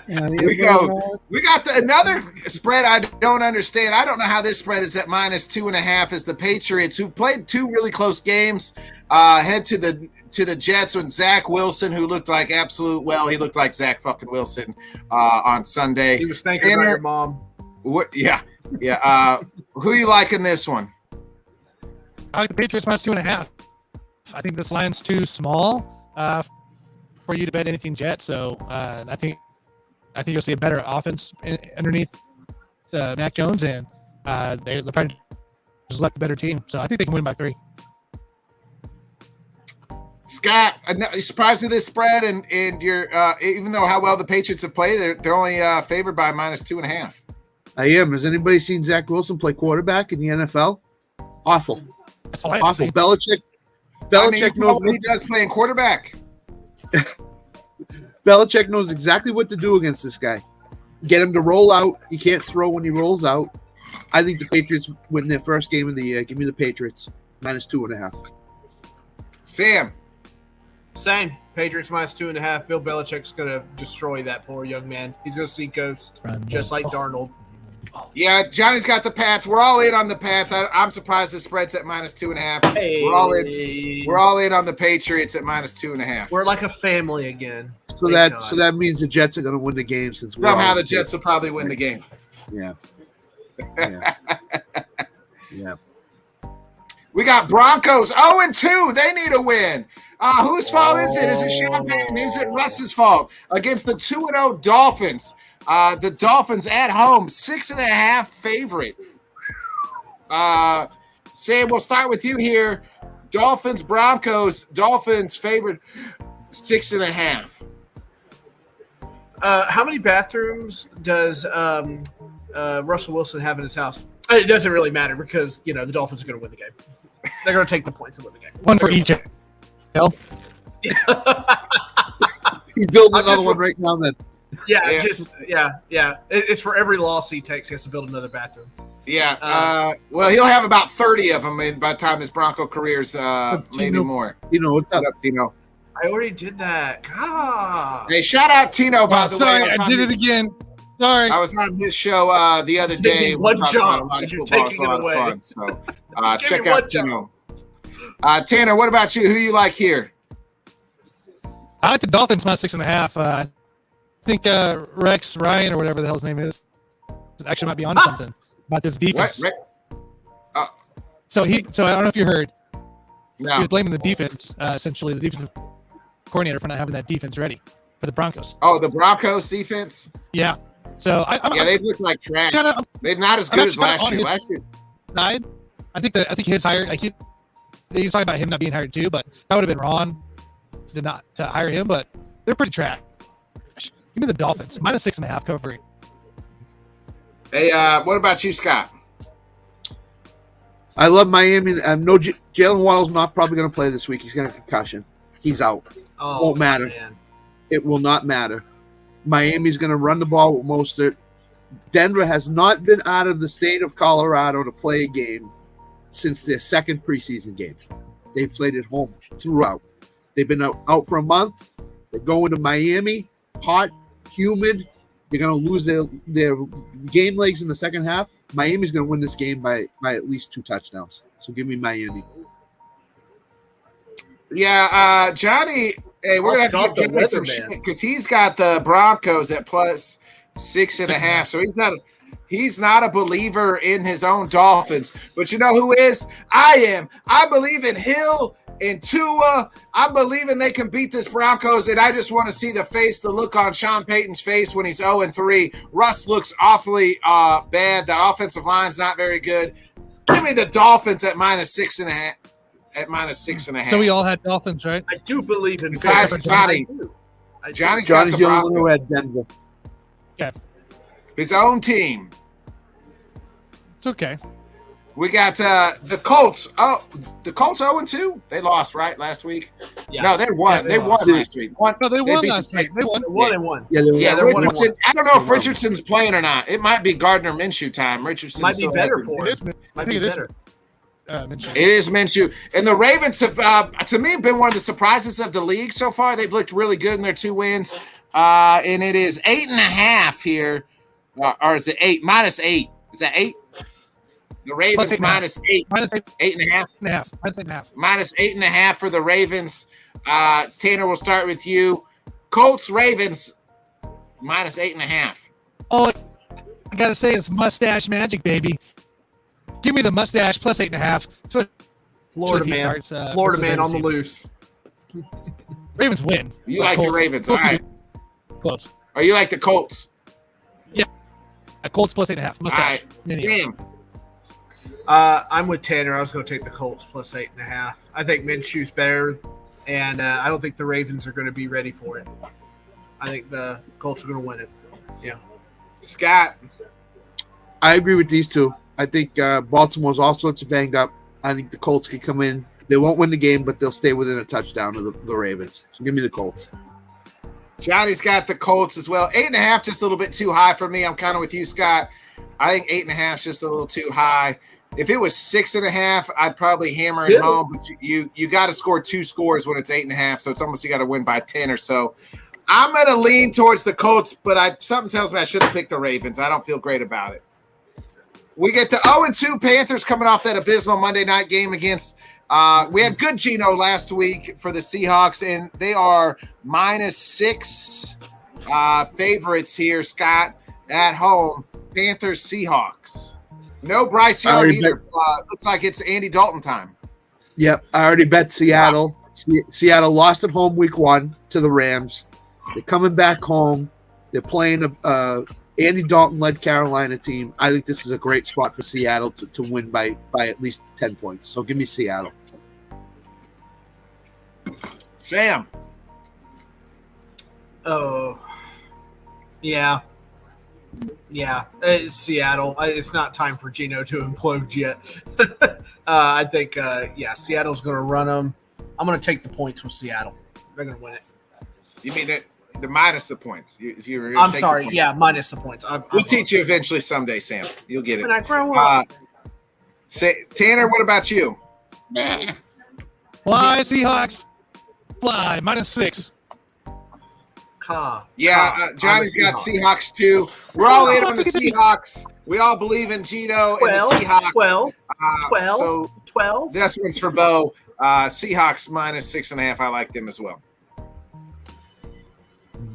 We go. We got another spread I don't understand. I don't know how this spread is at minus 2.5. Is the Patriots, who played 2 really close games, head to the Jets with Zach Wilson, who looked like he looked like Zach fucking Wilson on Sunday. He was thinking about your mom. Yeah. Who you like in this one? I like the Patriots minus 2.5. I think this line's too small for you to bet anything Jets. So I think you'll see a better offense underneath Mac Jones, and the Predators just left the better team. So I think they can win by 3. Scott, are you surprised at this spread? And you're even though how well the Patriots have played, they're only favored by minus 2.5. I am. Has anybody seen Zach Wilson play quarterback in the NFL? Awful. Awful. Belichick knows what he does playing quarterback. Belichick knows exactly what to do against this guy. Get him to roll out. He can't throw when he rolls out. I think the Patriots win their first game of the year. Give me the Patriots minus 2.5. Sam. Same. Patriots minus 2.5. Bill Belichick's going to destroy that poor young man. He's going to see ghosts, just like Darnold. Yeah, Johnny's got the Pats. We're all in on the Pats. I'm surprised the spread's at minus 2.5. Hey. We're all in on the Patriots at minus 2.5. We're like a family again. So that means the Jets are going to win the game since somehow the Jets will probably win the game. Yeah. We got Broncos 0-2. They need a win. Whose fault is it? Is it Champagne? Is it Russ's fault against the 2-0 Dolphins? The Dolphins at home, 6.5 favorite. Sam, we'll start with you here. Dolphins, Broncos. Dolphins favored 6.5. How many bathrooms does Russell Wilson have in his house? It doesn't really matter because the Dolphins are going to win the game. They're going to take the points and win the game. One for each. Hell. He's building another one right now. Then Yeah. It's for every loss he takes. He has to build another bathroom. Yeah. Well, he'll have about 30 of them by the time his Bronco career's maybe more. What's up? What up, Tino? I already did that. God. Hey, shout out Tino, by the Sorry, way. I did it again. Sorry. I was on his show the other day. One We talked job, about a lot of and you're football. taking It's a it lot of away. fun, so Give check me out one Tino. Tanner, what about you? Who you like here? I like the Dolphins minus 6.5. I think Rex Ryan or whatever the hell his name is actually might be onto something about this defense. So I don't know if you heard. No. He was blaming the defense, essentially the defensive coordinator for not having that defense ready for the Broncos. Oh, the Broncos defense? Yeah. So they've looked like trash. They're not as I'm good as actually last kinda year. on Last year, side. I think his hire. He was talking about him not being hired too, but that would have been wrong to hire him. But they're pretty trash. Give me the Dolphins minus 6.5 covering. hey, what about you, Scott? I love Miami. No, Jalen Waddle's not probably going to play this week. He's got a concussion. He's out. Oh, Won't matter. Man. It will not matter. Miami's going to run the ball with Mostert. Denver has not been out of the state of Colorado to play a game since their second preseason game. They've played at home throughout. They've been out for a month. They're going to Miami, hot, humid. They're going to lose their game legs in the second half. Miami's going to win this game by at least 2 touchdowns. So give me Miami. Yeah, Johnny. Hey, we're gonna have to give Johnny some shit because he's got the Broncos at plus 6.5. So he's not a believer in his own Dolphins. But you know who is? I am. I believe in Hill and Tua. I'm believing they can beat this Broncos, and I just want to see the look on Sean Payton's face when he's 0-3. Russ looks awfully bad. The offensive line's not very good. Give me the Dolphins at minus 6.5. At minus 6.5. So we all had Dolphins, right? I do believe in Besides Johnny. Johnny's got the the only one who Broncos. had Denver. Okay. His own team. It's okay. We got the Colts. Oh, the Colts 0-2. They lost, right, last week? Yeah. No, they won. Yeah, they won last week. No, they won beat the last week. Texans. They won. 1-1. Yeah, they're Richardson. 1-1. I don't know if Richardson's playing or not. It might be Gardner Minshew time. Richardson Might be still better hasn't- for him. Might be better. Minshew. It is Minshew. And the Ravens have, to me, been one of the surprises of the league so far. They've looked really good in their 2 wins. And it is 8.5 here. Or is it 8? Minus 8. Is that 8? The Ravens Plus 8.5. minus 8. Minus 8.5. 8.5. Minus 8.5. Minus 8.5 for the Ravens. Tanner, we'll start with you. Colts, Ravens, minus 8.5. All I gotta say is mustache magic, baby. Give me the mustache plus 8.5. So Florida if he man. starts, Florida versus man on the Ravens. loose. Ravens win. You like the Colts. Ravens, all right. Close. Or you like the Colts? Colts plus 8.5. All Mustache. right. Mini. Sam. I'm with Tanner. I was going to take the Colts plus 8.5. I think Minshew's better, and I don't think the Ravens are going to be ready for it. I think the Colts are going to win it. Yeah. Scott. I agree with these two. I think Baltimore's all sorts of banged up. I think the Colts can come in. They won't win the game, but they'll stay within a touchdown of the Ravens. So give me the Colts. Johnny's got the Colts as well. 8.5, just a little bit too high for me. I'm kind of with you, Scott. I think 8.5 is just a little too high. If it was 6.5, I'd probably hammer it home. But you got to score 2 scores when it's 8.5, so it's almost you got to win by 10 or so. I'm going to lean towards the Colts, but something tells me I should have picked the Ravens. I don't feel great about it. We get the 0-2 Panthers coming off that abysmal Monday night game against we had good Geno last week for the Seahawks, and they are -6 favorites here, Scott, at home. Panthers, Seahawks. No Bryce Young either. Looks like it's Andy Dalton time. Yep, I already bet Seattle. Seattle lost at home week 1 to the Rams. They're coming back home. They're playing Andy Dalton led Carolina team. I think this is a great spot for Seattle to win by at least 10 points. So give me Seattle. Sam. Oh, yeah. Yeah, it's Seattle. It's not time for Geno to implode yet. I think, Seattle's going to run them. I'm going to take the points with Seattle. They're going to win it. You mean that the minus the points? I'm sorry. Yeah, minus the points. We'll teach you eventually someday, Sam. You'll get it. When I grow up. Tanner, what about you? Fly, Seahawks. Fly, -6. Johnny's got Seahawks too. We're all in on the Seahawks. We all believe in Geno and the Seahawks. 12. This one's for Bo. Seahawks -6.5. I like them as well.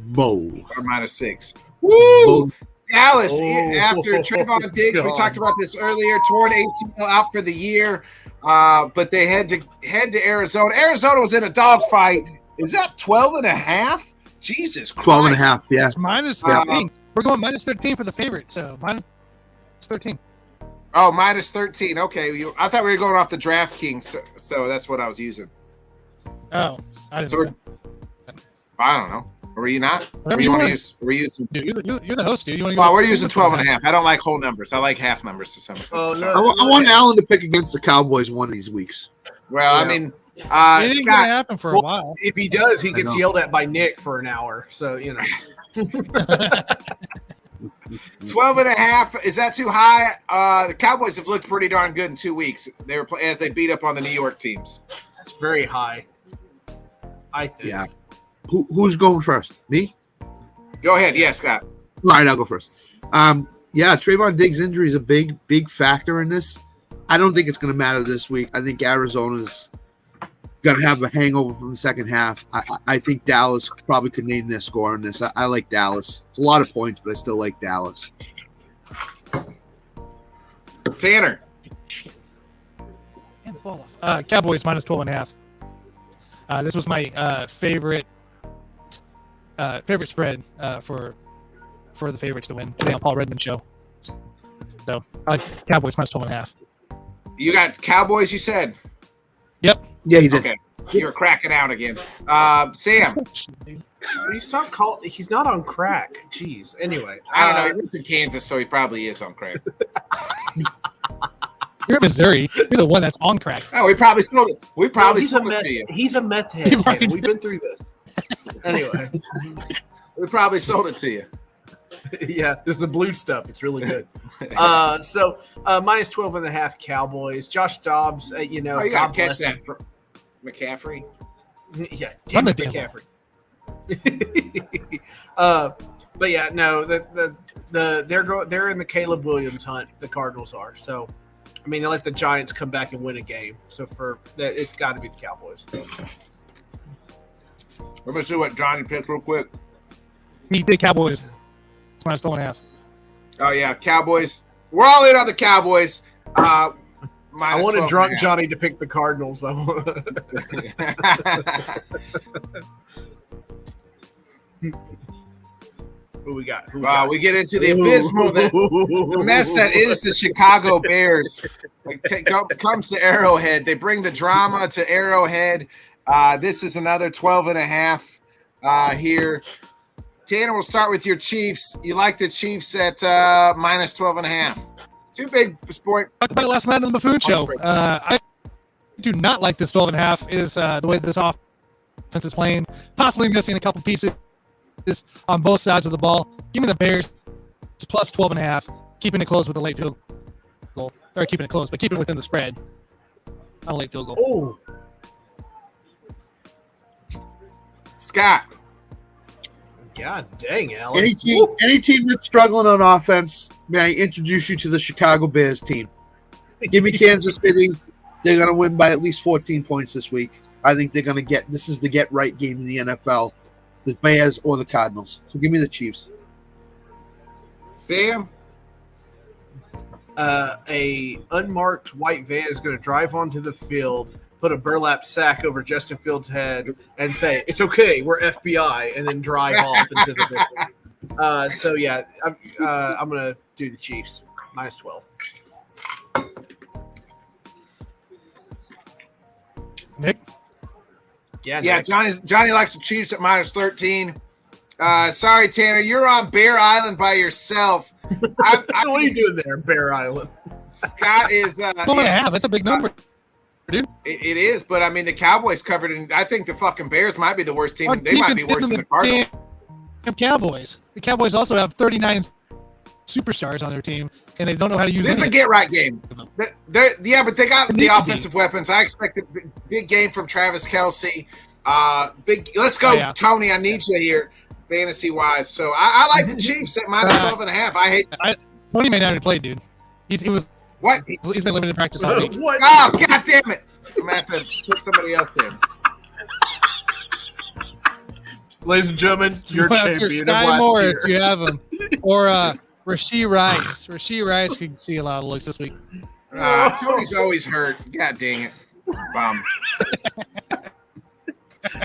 Bo. Or -6. Woo! Dallas, after Trayvon Diggs, we talked about this earlier, torn ACL out for the year, but they had to head to Arizona. Arizona was in a dogfight. Is that 12.5? Jesus Christ. 12.5, yeah. It's -13. We're going -13 for the favorite, so -13. Oh, -13. Okay. I thought we were going off the DraftKings, so that's what I was using. Oh, I didn't. So I don't know. Were you not? Whatever Or you want to want. use? We're using. Dude, you're the host, dude. You want to Well, we're using 12.5. I don't like whole numbers. I like half numbers to some. Oh, no. I want Allen to pick against the Cowboys one of these weeks. Well, I mean, It ain't gonna Scott. happen for a while. If he does, he gets know. yelled at by Nick for an hour. So, 12.5. Is that too high? The Cowboys have looked pretty darn good in 2 weeks. They were as they beat up on the New York teams. that's very high, I think. Yeah. Who's going first? Me? Go ahead, Scott. All right, I'll go first. Trayvon Diggs' injury is a big factor in this. I don't think it's going to matter this week. I think Arizona's going to have a hangover from the second half. I think Dallas probably could name their score in this. I like Dallas. It's a lot of points, but I still like Dallas. Tanner. And the fall off. Cowboys -12.5. This was my favorite spread for the favorites to win today on Paul Redmond show. So I like Cowboys -12.5. You got Cowboys, you said? Yep. Yeah, he did. Okay. You're cracking out again. Sam. He's not on crack. Jeez. Anyway. I don't know. He lives in Kansas, so he probably is on crack. You're in Missouri. You're the one that's on crack. Oh, we probably sold it. We probably he's sold it to you. He's a meth head. You're right. We've been through this. Anyway. We probably sold it to you. Yeah, there's the blue stuff. It's really good. -12.5 Cowboys. Josh Dobbs, you God got to catch bless him. that for McCaffrey. Yeah, Run damn the it, damn McCaffrey. But yeah, no, they're in the Caleb Williams hunt. The Cardinals are. So, I mean, they let the Giants come back and win a game. So it's got to be the Cowboys. Let me see what Johnny picked real quick. He did Cowboys. It's -12.5. Oh yeah, Cowboys. We're all in on the Cowboys. I wanted drunk Johnny to pick the Cardinals, though. Who we got? We get into the abysmal, the mess that is the Chicago Bears. Comes to Arrowhead. They bring the drama to Arrowhead. This is another 12.5 here. Tanner, we'll start with your Chiefs. You like the Chiefs at -12.5. Too big point. Talked about it last night on the Buffoon show. I do not like this 12.5. Is the way this offense is playing, possibly missing a couple pieces on both sides of the ball. Give me the Bears. It's +12.5. Keeping it close with a late field goal, or keeping it close, but keeping it within the spread. Not a late field goal. Oh, Scott. God dang, Alan. Any team that's struggling on offense, may I introduce you to the Chicago Bears team? Give me Kansas City. They're going to win by at least 14 points this week. I think they're going to this is the get-right game in the NFL, the Bears or the Cardinals. So give me the Chiefs. Sam? A unmarked white van is going to drive onto the field, put a burlap sack over Justin Fields' head, and say, "It's okay, we're FBI," and then drive off into the distance. So yeah, I'm gonna do the Chiefs -12. Nick, Yeah, Yeah, Nick. Johnny likes the Chiefs at -13. Sorry, Tanner, you're on Bear Island by yourself. What are you doing there, Bear Island? Scott is 1.5. That's a big number. It is, but I mean the Cowboys covered, and I think the fucking Bears might be the worst team. Our They might be defense worse isn't than the Cardinals. damn Cowboys. The Cowboys also have 39 superstars on their team, and they don't know how to use This is a it. get-right game. Yeah, but they got It the needs to offensive weapons. I expect a big game from Travis Kelce. Let's go, Oh, yeah. Tony. I need you here, fantasy-wise. So I like the Chiefs at -12.5. I hate Tony may not have played, dude. He was what? he's been limited practice all week. What? Oh, God damn it! I'm gonna have to put somebody else in. Ladies and gentlemen, your Well, after champion of Sky last Morris, year. you have him, or Rasheed Rice. Rasheed Rice can see a lot of looks this week. Tony's always hurt. God dang it. Bum.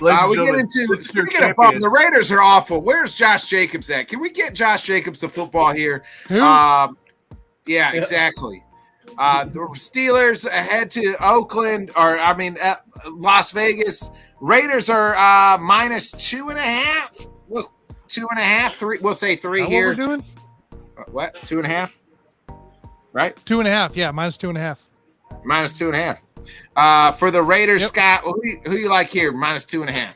Ladies and We get gentlemen, into this is your speaking of bum, champion. the Raiders are awful. Where's Josh Jacobs at? Can we get Josh Jacobs to football here? Who? Yeah, exactly. The Steelers head to Oakland, Las Vegas. Raiders are -2.5. Well, 2.5, 3. We'll say 3 Is that here. what we're doing? What? 2.5? Right? 2.5. Yeah, -2.5. -2.5. For the Raiders, Yep. Scott, who you like here? -2.5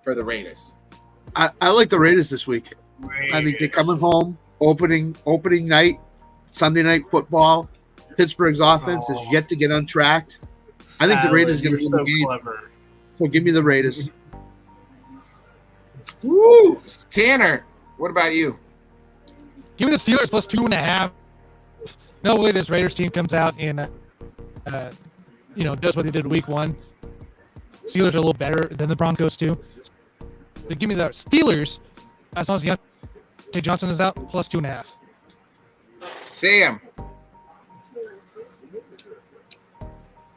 for the Raiders. I like the Raiders this week. I think they're coming home. Opening night, Sunday night football. Pittsburgh's offense is yet to get untracked. I think the Raiders are going to win so the game. clever. So give me the Raiders. Woo! Tanner, what about you? Give me the Steelers +2.5. No way this Raiders team comes out and does what they did week 1. Steelers are a little better than the Broncos too. But give me the Steelers as long as Deontay Johnson is out +2.5. Sam.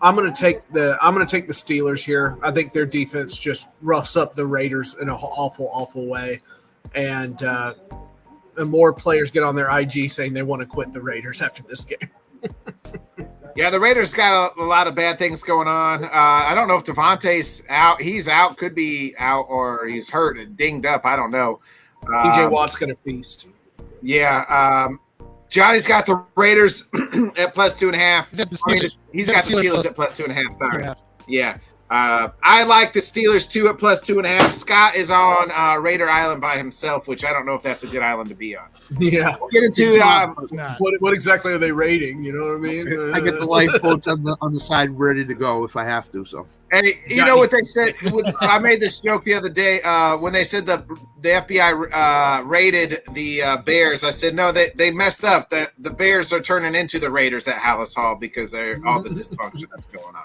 I'm gonna take the Steelers here. I think their defense just roughs up the Raiders in an awful way, and more players get on their IG saying they want to quit the Raiders after this game. Yeah, the Raiders got a lot of bad things going on. I don't know if Devontae's out. He's out, could be out, or he's hurt and dinged up. I don't know. TJ Watt's gonna feast. Yeah. Johnny's got the Raiders at +2.5. He's got the Steelers at +2.5. Sorry. 2.5. Yeah. I like the Steelers too at +2.5. Scott is on Raider Island by himself, which I don't know if that's a good island to be on. Yeah. We'll get into It's not. What exactly are they rating? You know what I mean? I get the lifeboats on the side ready to go if I have to. So Hey, you know what they said? I made this joke the other day when they said the FBI raided the Bears. I said, no, they messed up. That the Bears are turning into the Raiders at Hallis Hall because of all the dysfunction that's going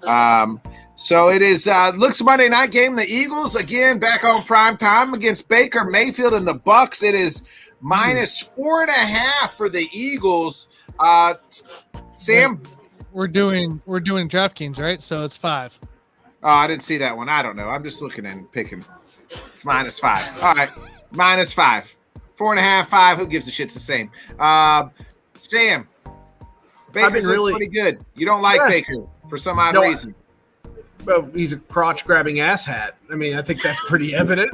on. So it is looks Monday night game. The Eagles again back on prime time against Baker Mayfield and the Bucks. It is -4.5 for the Eagles. Sam. We're doing DraftKings, right? So it's 5. Oh, I didn't see that one. I don't know. I'm just looking and picking. -5. All right. -5. 4.5, 5. Who gives a shit? It's the same. Sam. Baker's really pretty good. You don't like Baker for some odd reason. Well, he's a crotch-grabbing asshat. I mean, I think that's pretty evident.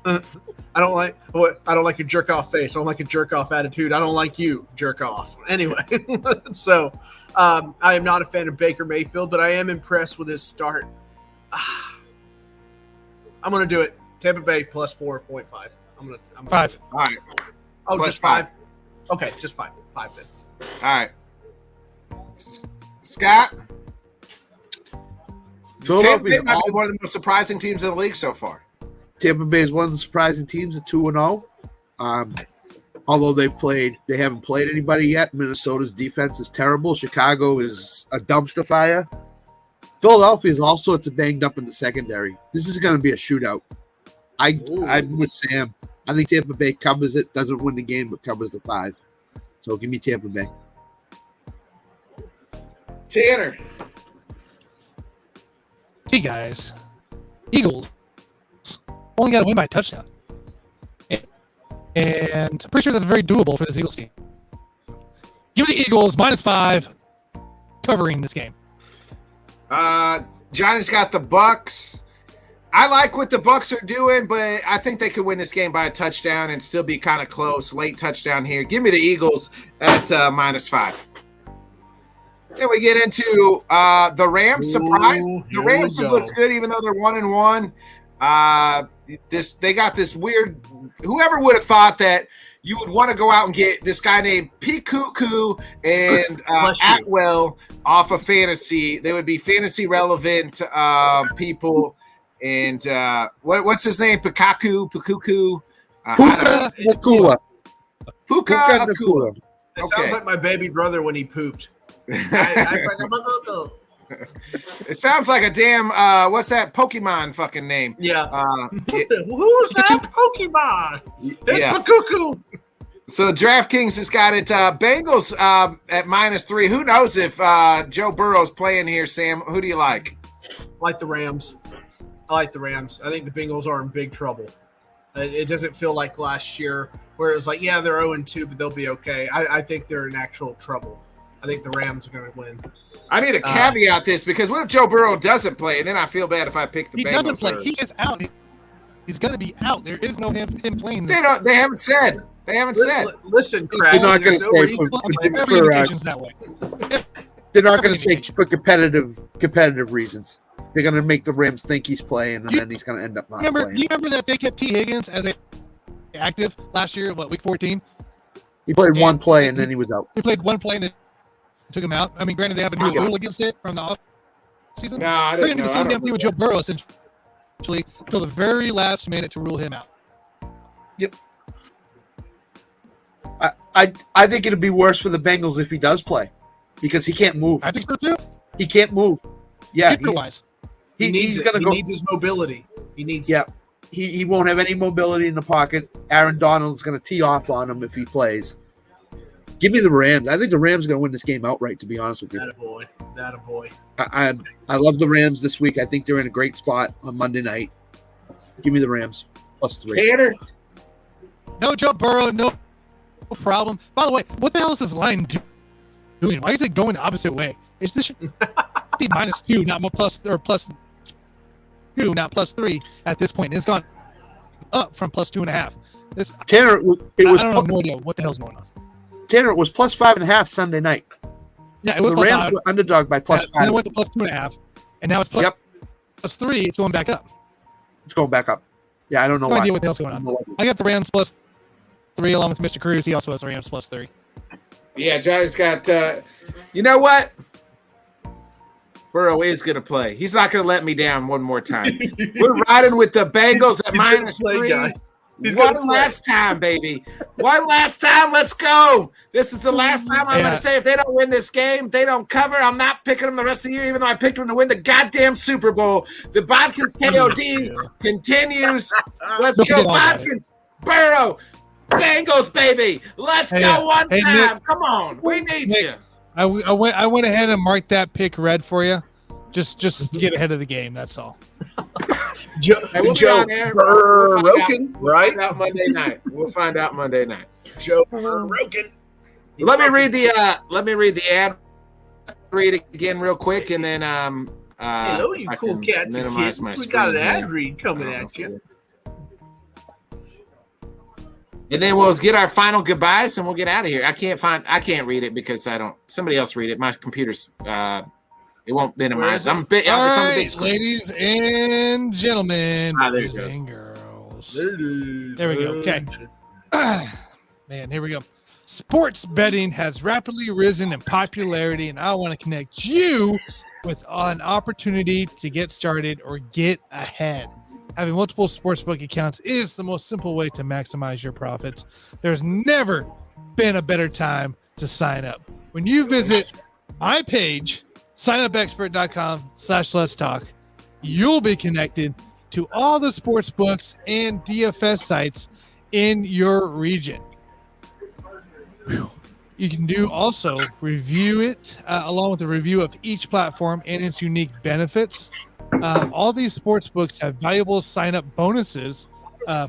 I don't like your jerk-off face. I don't like a jerk-off attitude. I don't like you, jerk-off. Anyway, so I am not a fan of Baker Mayfield, but I am impressed with his start. I'm going to do it. Tampa Bay +4.5. I'm 5. All right. Oh, Plus just 5? Okay, just 5. 5 then. All right. Scott. Tampa Bay might be one of the most surprising teams in the league so far. Tampa Bay is one of the surprising teams at 2-0. Although they haven't played anybody yet. Minnesota's defense is terrible. Chicago is a dumpster fire. Philadelphia is also banged up in the secondary. This is going to be a shootout. I'm with Sam. I think Tampa Bay covers it, doesn't win the game, but covers the 5. So give me Tampa Bay. Tanner. See, guys, Eagles only got to win by a touchdown. And I'm pretty sure that's very doable for this Eagles team. Give me the Eagles -5 covering this game. Johnny's got the Bucks. I like what the Bucks are doing, but I think they could win this game by a touchdown and still be kind of close. Late touchdown here. Give me the Eagles at -5. Then we get into the Rams. Surprise! The Rams have looked good, even though they're 1-1. They got this weird. Whoever would have thought that you would want to go out and get this guy named P. Cuckoo and Atwell off of fantasy? They would be fantasy relevant people. And what's his name? Puka Nakua. Puka Nakua. It sounds like my baby brother when he pooped. It sounds like a damn what's that Pokemon fucking name? Yeah. Who's that Pokemon? It's Yeah. Cuckoo. So DraftKings has got it. Bengals at -3. Who knows if Joe Burrow's playing here, Sam? Who do you like? Like the Rams. I like the Rams. I think the Bengals are in big trouble. It doesn't feel like last year where it was like, yeah, they're 0-2, but they'll be okay. I think they're in actual trouble. I think the Rams are going to win. I need to caveat this because what if Joe Burrow doesn't play, and then I feel bad if I pick the Bengals. He doesn't play. He is out. He's going to be out. There is no him playing. They haven't said. They haven't said. Listen, Craig. They're not going to say Every indication's that way. they're not going to say for competitive reasons. They're going to make the Rams think he's playing, and then he's going to end up not playing. You remember that they kept T. Higgins as a active last year? Week 14. He played one play, and then he was out. He played one play and then took him out. I mean, granted, they have a new rule against it from the off season. No, I They're didn't going to do the know. same damn thing with Joe Burrow, essentially, until the very last minute to rule him out. Yep. I think it'd be worse for the Bengals if he does play, because he can't move. I think so too. He can't move. Yeah, Paper-wise. He needs he's gonna he go. needs his mobility. He needs. Yeah, he won't have any mobility in the pocket. Aaron Donald's going to tee off on him if he plays. Give me the Rams. I think the Rams are going to win this game outright, to be honest with you. That a boy. I love the Rams this week. I think they're in a great spot on Monday night. Give me the Rams +3. Tanner? No Joe Burrow, no problem. By the way, what the hell is this line doing? Why is it going the opposite way? This should be -2, not +2, not +3 at this point. It's gone up from +2.5. Tanner, I don't have no idea what the hell's going on. Tanner, it was +5.5 Sunday night. Yeah, it was The Rams were underdog by +5. Then it went to +2.5, and now it's +3. It's going back up. It's going back up. Yeah, I don't know No why. idea what the hell's going on. I got the Rams +3 along with Mr. Cruz. He also has the Rams +3. Yeah, Johnny's got. You know what? Burrow is going to play. He's not going to let me down one more time. We're riding with the Bengals at -3. One last time, baby. One last time. Let's go. This is the last time I'm going to say if they don't win this game, they don't cover. I'm not picking them the rest of the year, even though I picked them to win the goddamn Super Bowl. The Bodkins KOD continues. Let's go, Bodkins. Burrow. Bengals, baby. Let's go one time. Come on. We need you. I went ahead and marked that pick red for you. Just to get ahead of the game. That's all. Joe Rogan, right? We'll find out Monday night. Joe Rogan. Let me read the ad. Read it again real quick, and then hello, you cool cats and kittens. We got an ad read coming at you. And then we'll get our final goodbyes, and we'll get out of here. I can't read it because I don't. Somebody else read it. My computer's. It won't minimize. It's on the big screen. Ladies and gentlemen, boys go. and girls. There we go. Okay. Man, here we go. Sports betting has rapidly risen in popularity, and I want to connect you with an opportunity to get started or get ahead. Having multiple sportsbook accounts is the most simple way to maximize your profits. There's never been a better time to sign up. When you visit my page, signupexpert.com/let's talk, you'll be connected to all the sports books and DFS sites in your region. You can also review it along with a review of each platform and its unique benefits. All these sports books have valuable sign-up bonuses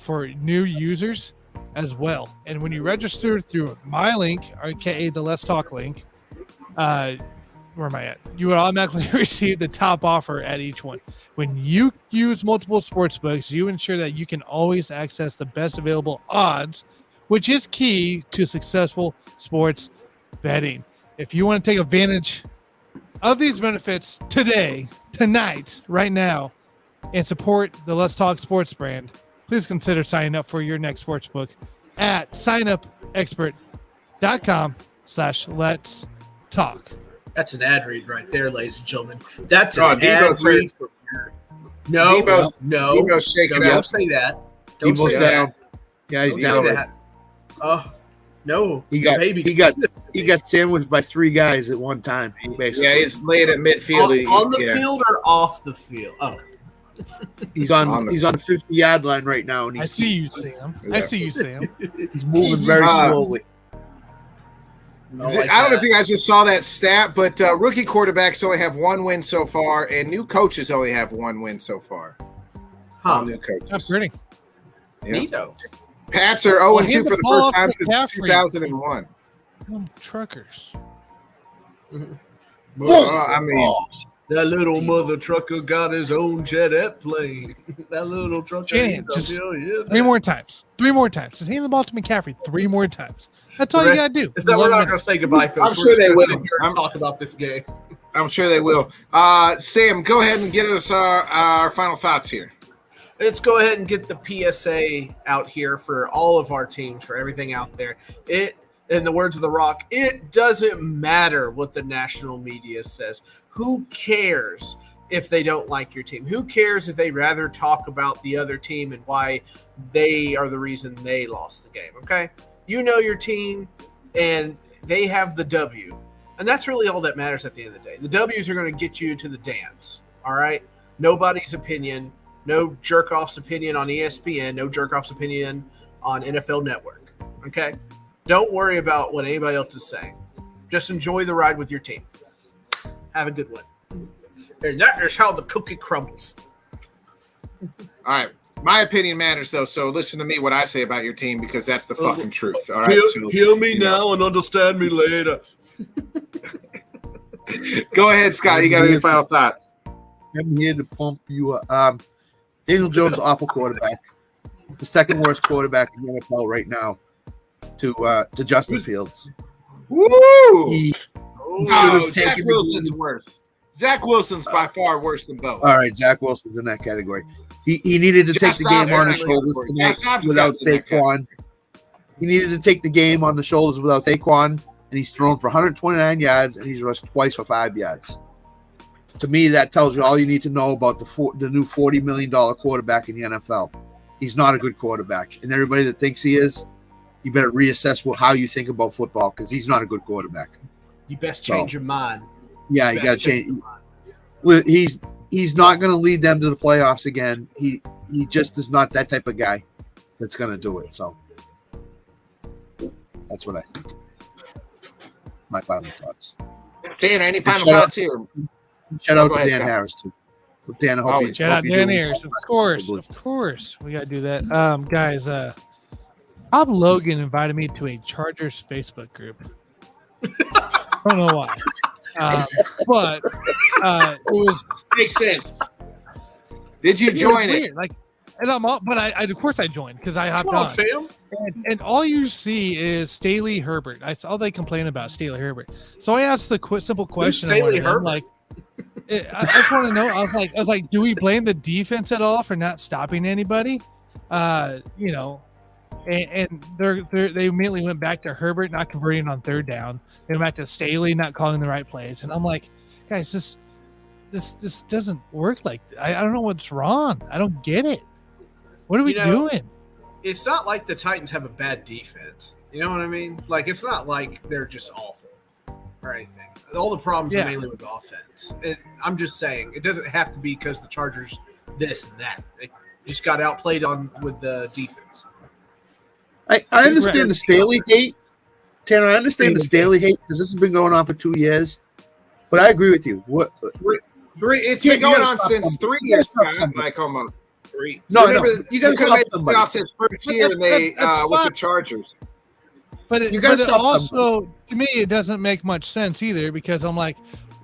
for new users. as well. And when you register through my link, aka the Let's Talk link, where am I at? You would automatically receive the top offer at each one. When you use multiple sports books, you ensure that you can always access the best available odds, which is key to successful sports betting. If you want to take advantage of these benefits today, tonight, right now, and support the Let's Talk Sports brand, please consider signing up for your next sports book at signupexpert.com/let's talk. That's an ad read right there, ladies and gentlemen. That's an Debo's ad read. No, Debo's shaking don't up. say that. Don't Debo's say down. that. Yeah, he's Don't down. say that. Oh, no. He got sandwiched by 3 guys at one time. Basically, Yeah, he's laid at midfield. on the Yeah. field or off the field? Oh, he's on the 50-yard line right now, and I see you, Sam. I see you, Sam. he's moving very slowly. I I don't know if you guys just saw that stat, but rookie quarterbacks only have 1 win so far, and new coaches only have 1 win so far. Huh. New coaches. That's pretty. Yeah. Neato. Pats are 0-2 Well, hand for the the ball first off time to since McCaffrey. 2001. Truckers. I mean, That little mother trucker got his own jet plane. That little trucker. Shanahan, he's a just million. 3 more times. 3 more times. Just hand the ball to McCaffrey 3 more times. That's all The you rest- got to do. Is that we're 11 not going minutes. to say goodbye, folks? I'm We're sure just they gonna will. sit here and talk about this game. I'm sure they will. Sam, go ahead and get us our final thoughts here. Let's go ahead and get the PSA out here for all of our teams, for everything out there. In the words of The Rock, it doesn't matter what the national media says. Who cares if they don't like your team? Who cares if they'd rather talk about the other team and why they are the reason they lost the game, okay? You know your team, and they have the W. And that's really all that matters at the end of the day. The W's are going to get you to the dance, all right? Nobody's opinion. No jerk-off's opinion on ESPN. No jerk-off's opinion on NFL Network. Okay? Don't worry about what anybody else is saying. Just enjoy the ride with your team. Have a good one. And that is how the cookie crumbles. All right. My opinion matters, though, so listen to me what I say about your team because that's the fucking truth. All right. Hear me now and understand me later. Go ahead, Scott. You got any final thoughts? I'm here to pump you up. Daniel Jones, awful quarterback. The second worst quarterback in the NFL right now to Justin Fields. Woo! He Oh, should have Zach taken Wilson's worse. Zach Wilson's by far worse than both. All right, Zach Wilson's in that category. He needed to take the game on his shoulders tonight without Saquon. He needed to take the game on the shoulders without Saquon, and he's thrown for 129 yards, and he's rushed twice for 5 yards. To me, that tells you all you need to know about the new $40 million quarterback in the NFL. He's not a good quarterback, and everybody that thinks he is, you better reassess how you think about football because he's not a good quarterback. You best change your mind. Yeah, you got to change. He's not going to lead them to the playoffs again. He just is not that type of guy that's going to do it. So that's what I think. My final thoughts. Tanner, any final shout out- thoughts here? Shout out Go to ahead, Dan Scott. Harris too. Dan, I hope Always. you Shout out hope you're Dan doing Ayers. well. Of course. We got to do that. Guys, Bob Logan invited me to a Chargers Facebook group. I don't know why. But it was Makes sense. Did you join it? weird. Like, and of course I joined because I hopped Come on, on. fam. And all you see is Staley Herbert. That's all they complain about, Staley Herbert. So I asked the simple question. Staley I'm Herbert? like, I just want to know. I was like, do we blame the defense at all for not stopping anybody? You know, and they immediately went back to Herbert not converting on third down. They went back to Staley not calling the right plays. And I'm like, guys, this doesn't work like I don't know what's wrong. I don't get it. What are we doing? It's not like the Titans have a bad defense. You know what I mean? Like, it's not like they're just awful or anything. All the problems are mainly with the offense. I'm just saying, it doesn't have to be because the Chargers this and that. They just got outplayed with the defense. I understand the Staley hate, Tanner. I understand the Staley hate because this has been going on for 2 years. But I agree with you. It's been going on since 3 years, Scott, like almost. 3. No, Remember, you got to could stop make the somebody. playoffs his first year, and that's with the fine. Chargers. But You gotta it stop also, to me, it doesn't make much sense either because I'm like,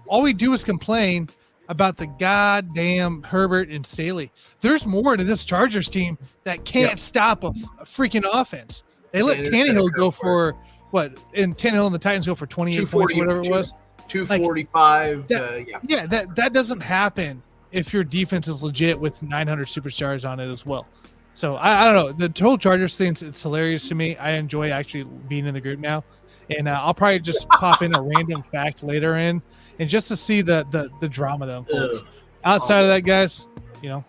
all we do is complain about the goddamn Herbert and Staley. There's more to this Chargers team that can't stop a freaking offense. They let Tannehill go for what? And Tannehill and the Titans go for 28 points, whatever it was. 245. That doesn't happen if your defense is legit with 900 superstars on it as well. So I don't know. The total Chargers thing, it's hilarious to me. I enjoy actually being in the group now, and I'll probably just pop in a random fact later in, and just to see the drama that unfolds. Outside of that, guys, I'm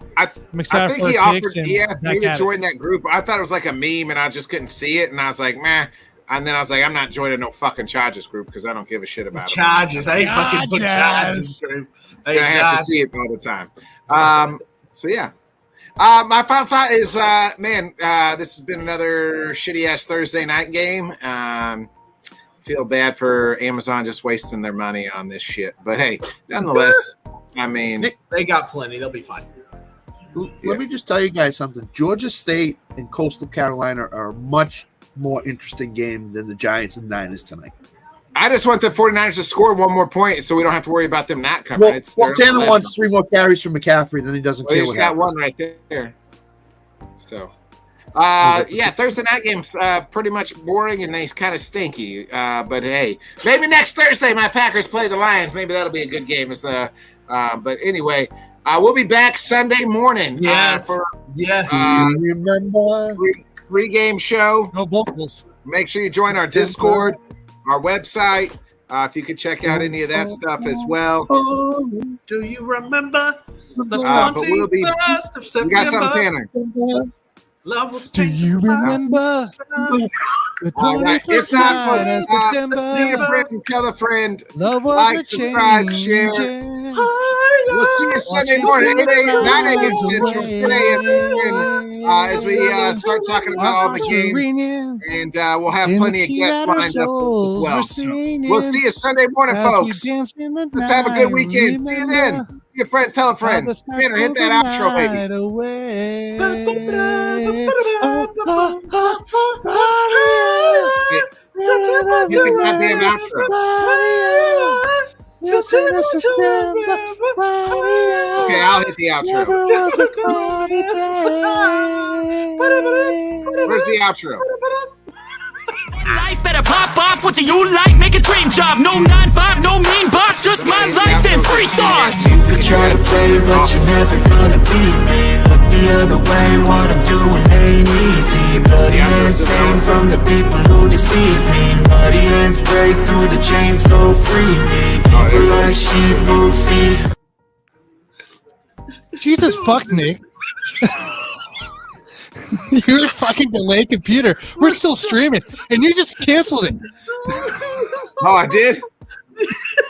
excited. I think he asked me to join that group. I thought it was like a meme, and I just couldn't see it, and I was like, meh. And then I was like, I'm not joining no fucking Chargers group because I don't give a shit about Chargers. I fucking put Chargers. I have to see it all the time. So yeah. My final thought is, this has been another shitty ass Thursday night game. Feel bad for Amazon just wasting their money on this shit, but hey, nonetheless, I mean, they got plenty. They'll be fine. Let me just tell you guys something. Georgia State and Coastal Carolina are a much more interesting game than the Giants and Niners tonight. I just want the 49ers to score one more point so we don't have to worry about them not coming. Well, Taylor wants 3 more carries from McCaffrey, then he doesn't care. He's got one right there. So, Thursday night game's pretty much boring and he's kind of stinky. But hey, maybe next Thursday my Packers play the Lions. Maybe that'll be a good game. But anyway, we'll be back Sunday morning. Remember Pre-game show. No vocals. Make sure you join our Discord, our website. If you could check out any of that stuff as well. Do you remember the 21st of September? You got something, Tanner? Love was Do you remember? All right. If not, see a friend and tell a friend. Like, subscribe, share. We'll see you Sunday morning, 9 a.m. Central, 10 a.m. as we start talking about all the games. And we'll have plenty of guests lined up as well. So we'll see you Sunday morning, folks. Let's have a good weekend. See you then. Be a friend, tell a friend. Tanner, hit that outro, baby. Hit the goddamn outro. Okay, I'll hit the outro. Where's the outro? Life better pop off. What do you like? Make a dream job. No 9-5, no mean boss. Just my life and free thoughts. You could try to play, but you're never gonna beat me. Look the other way, what I'm doing ain't easy. Bloody hands stained from the people who deceive me. Muddy hands break through the chains, go free me. People like sheep move feet. Jesus fuck, Nick. You're a fucking delayed computer. We're still streaming, and you just canceled it. Oh, I did?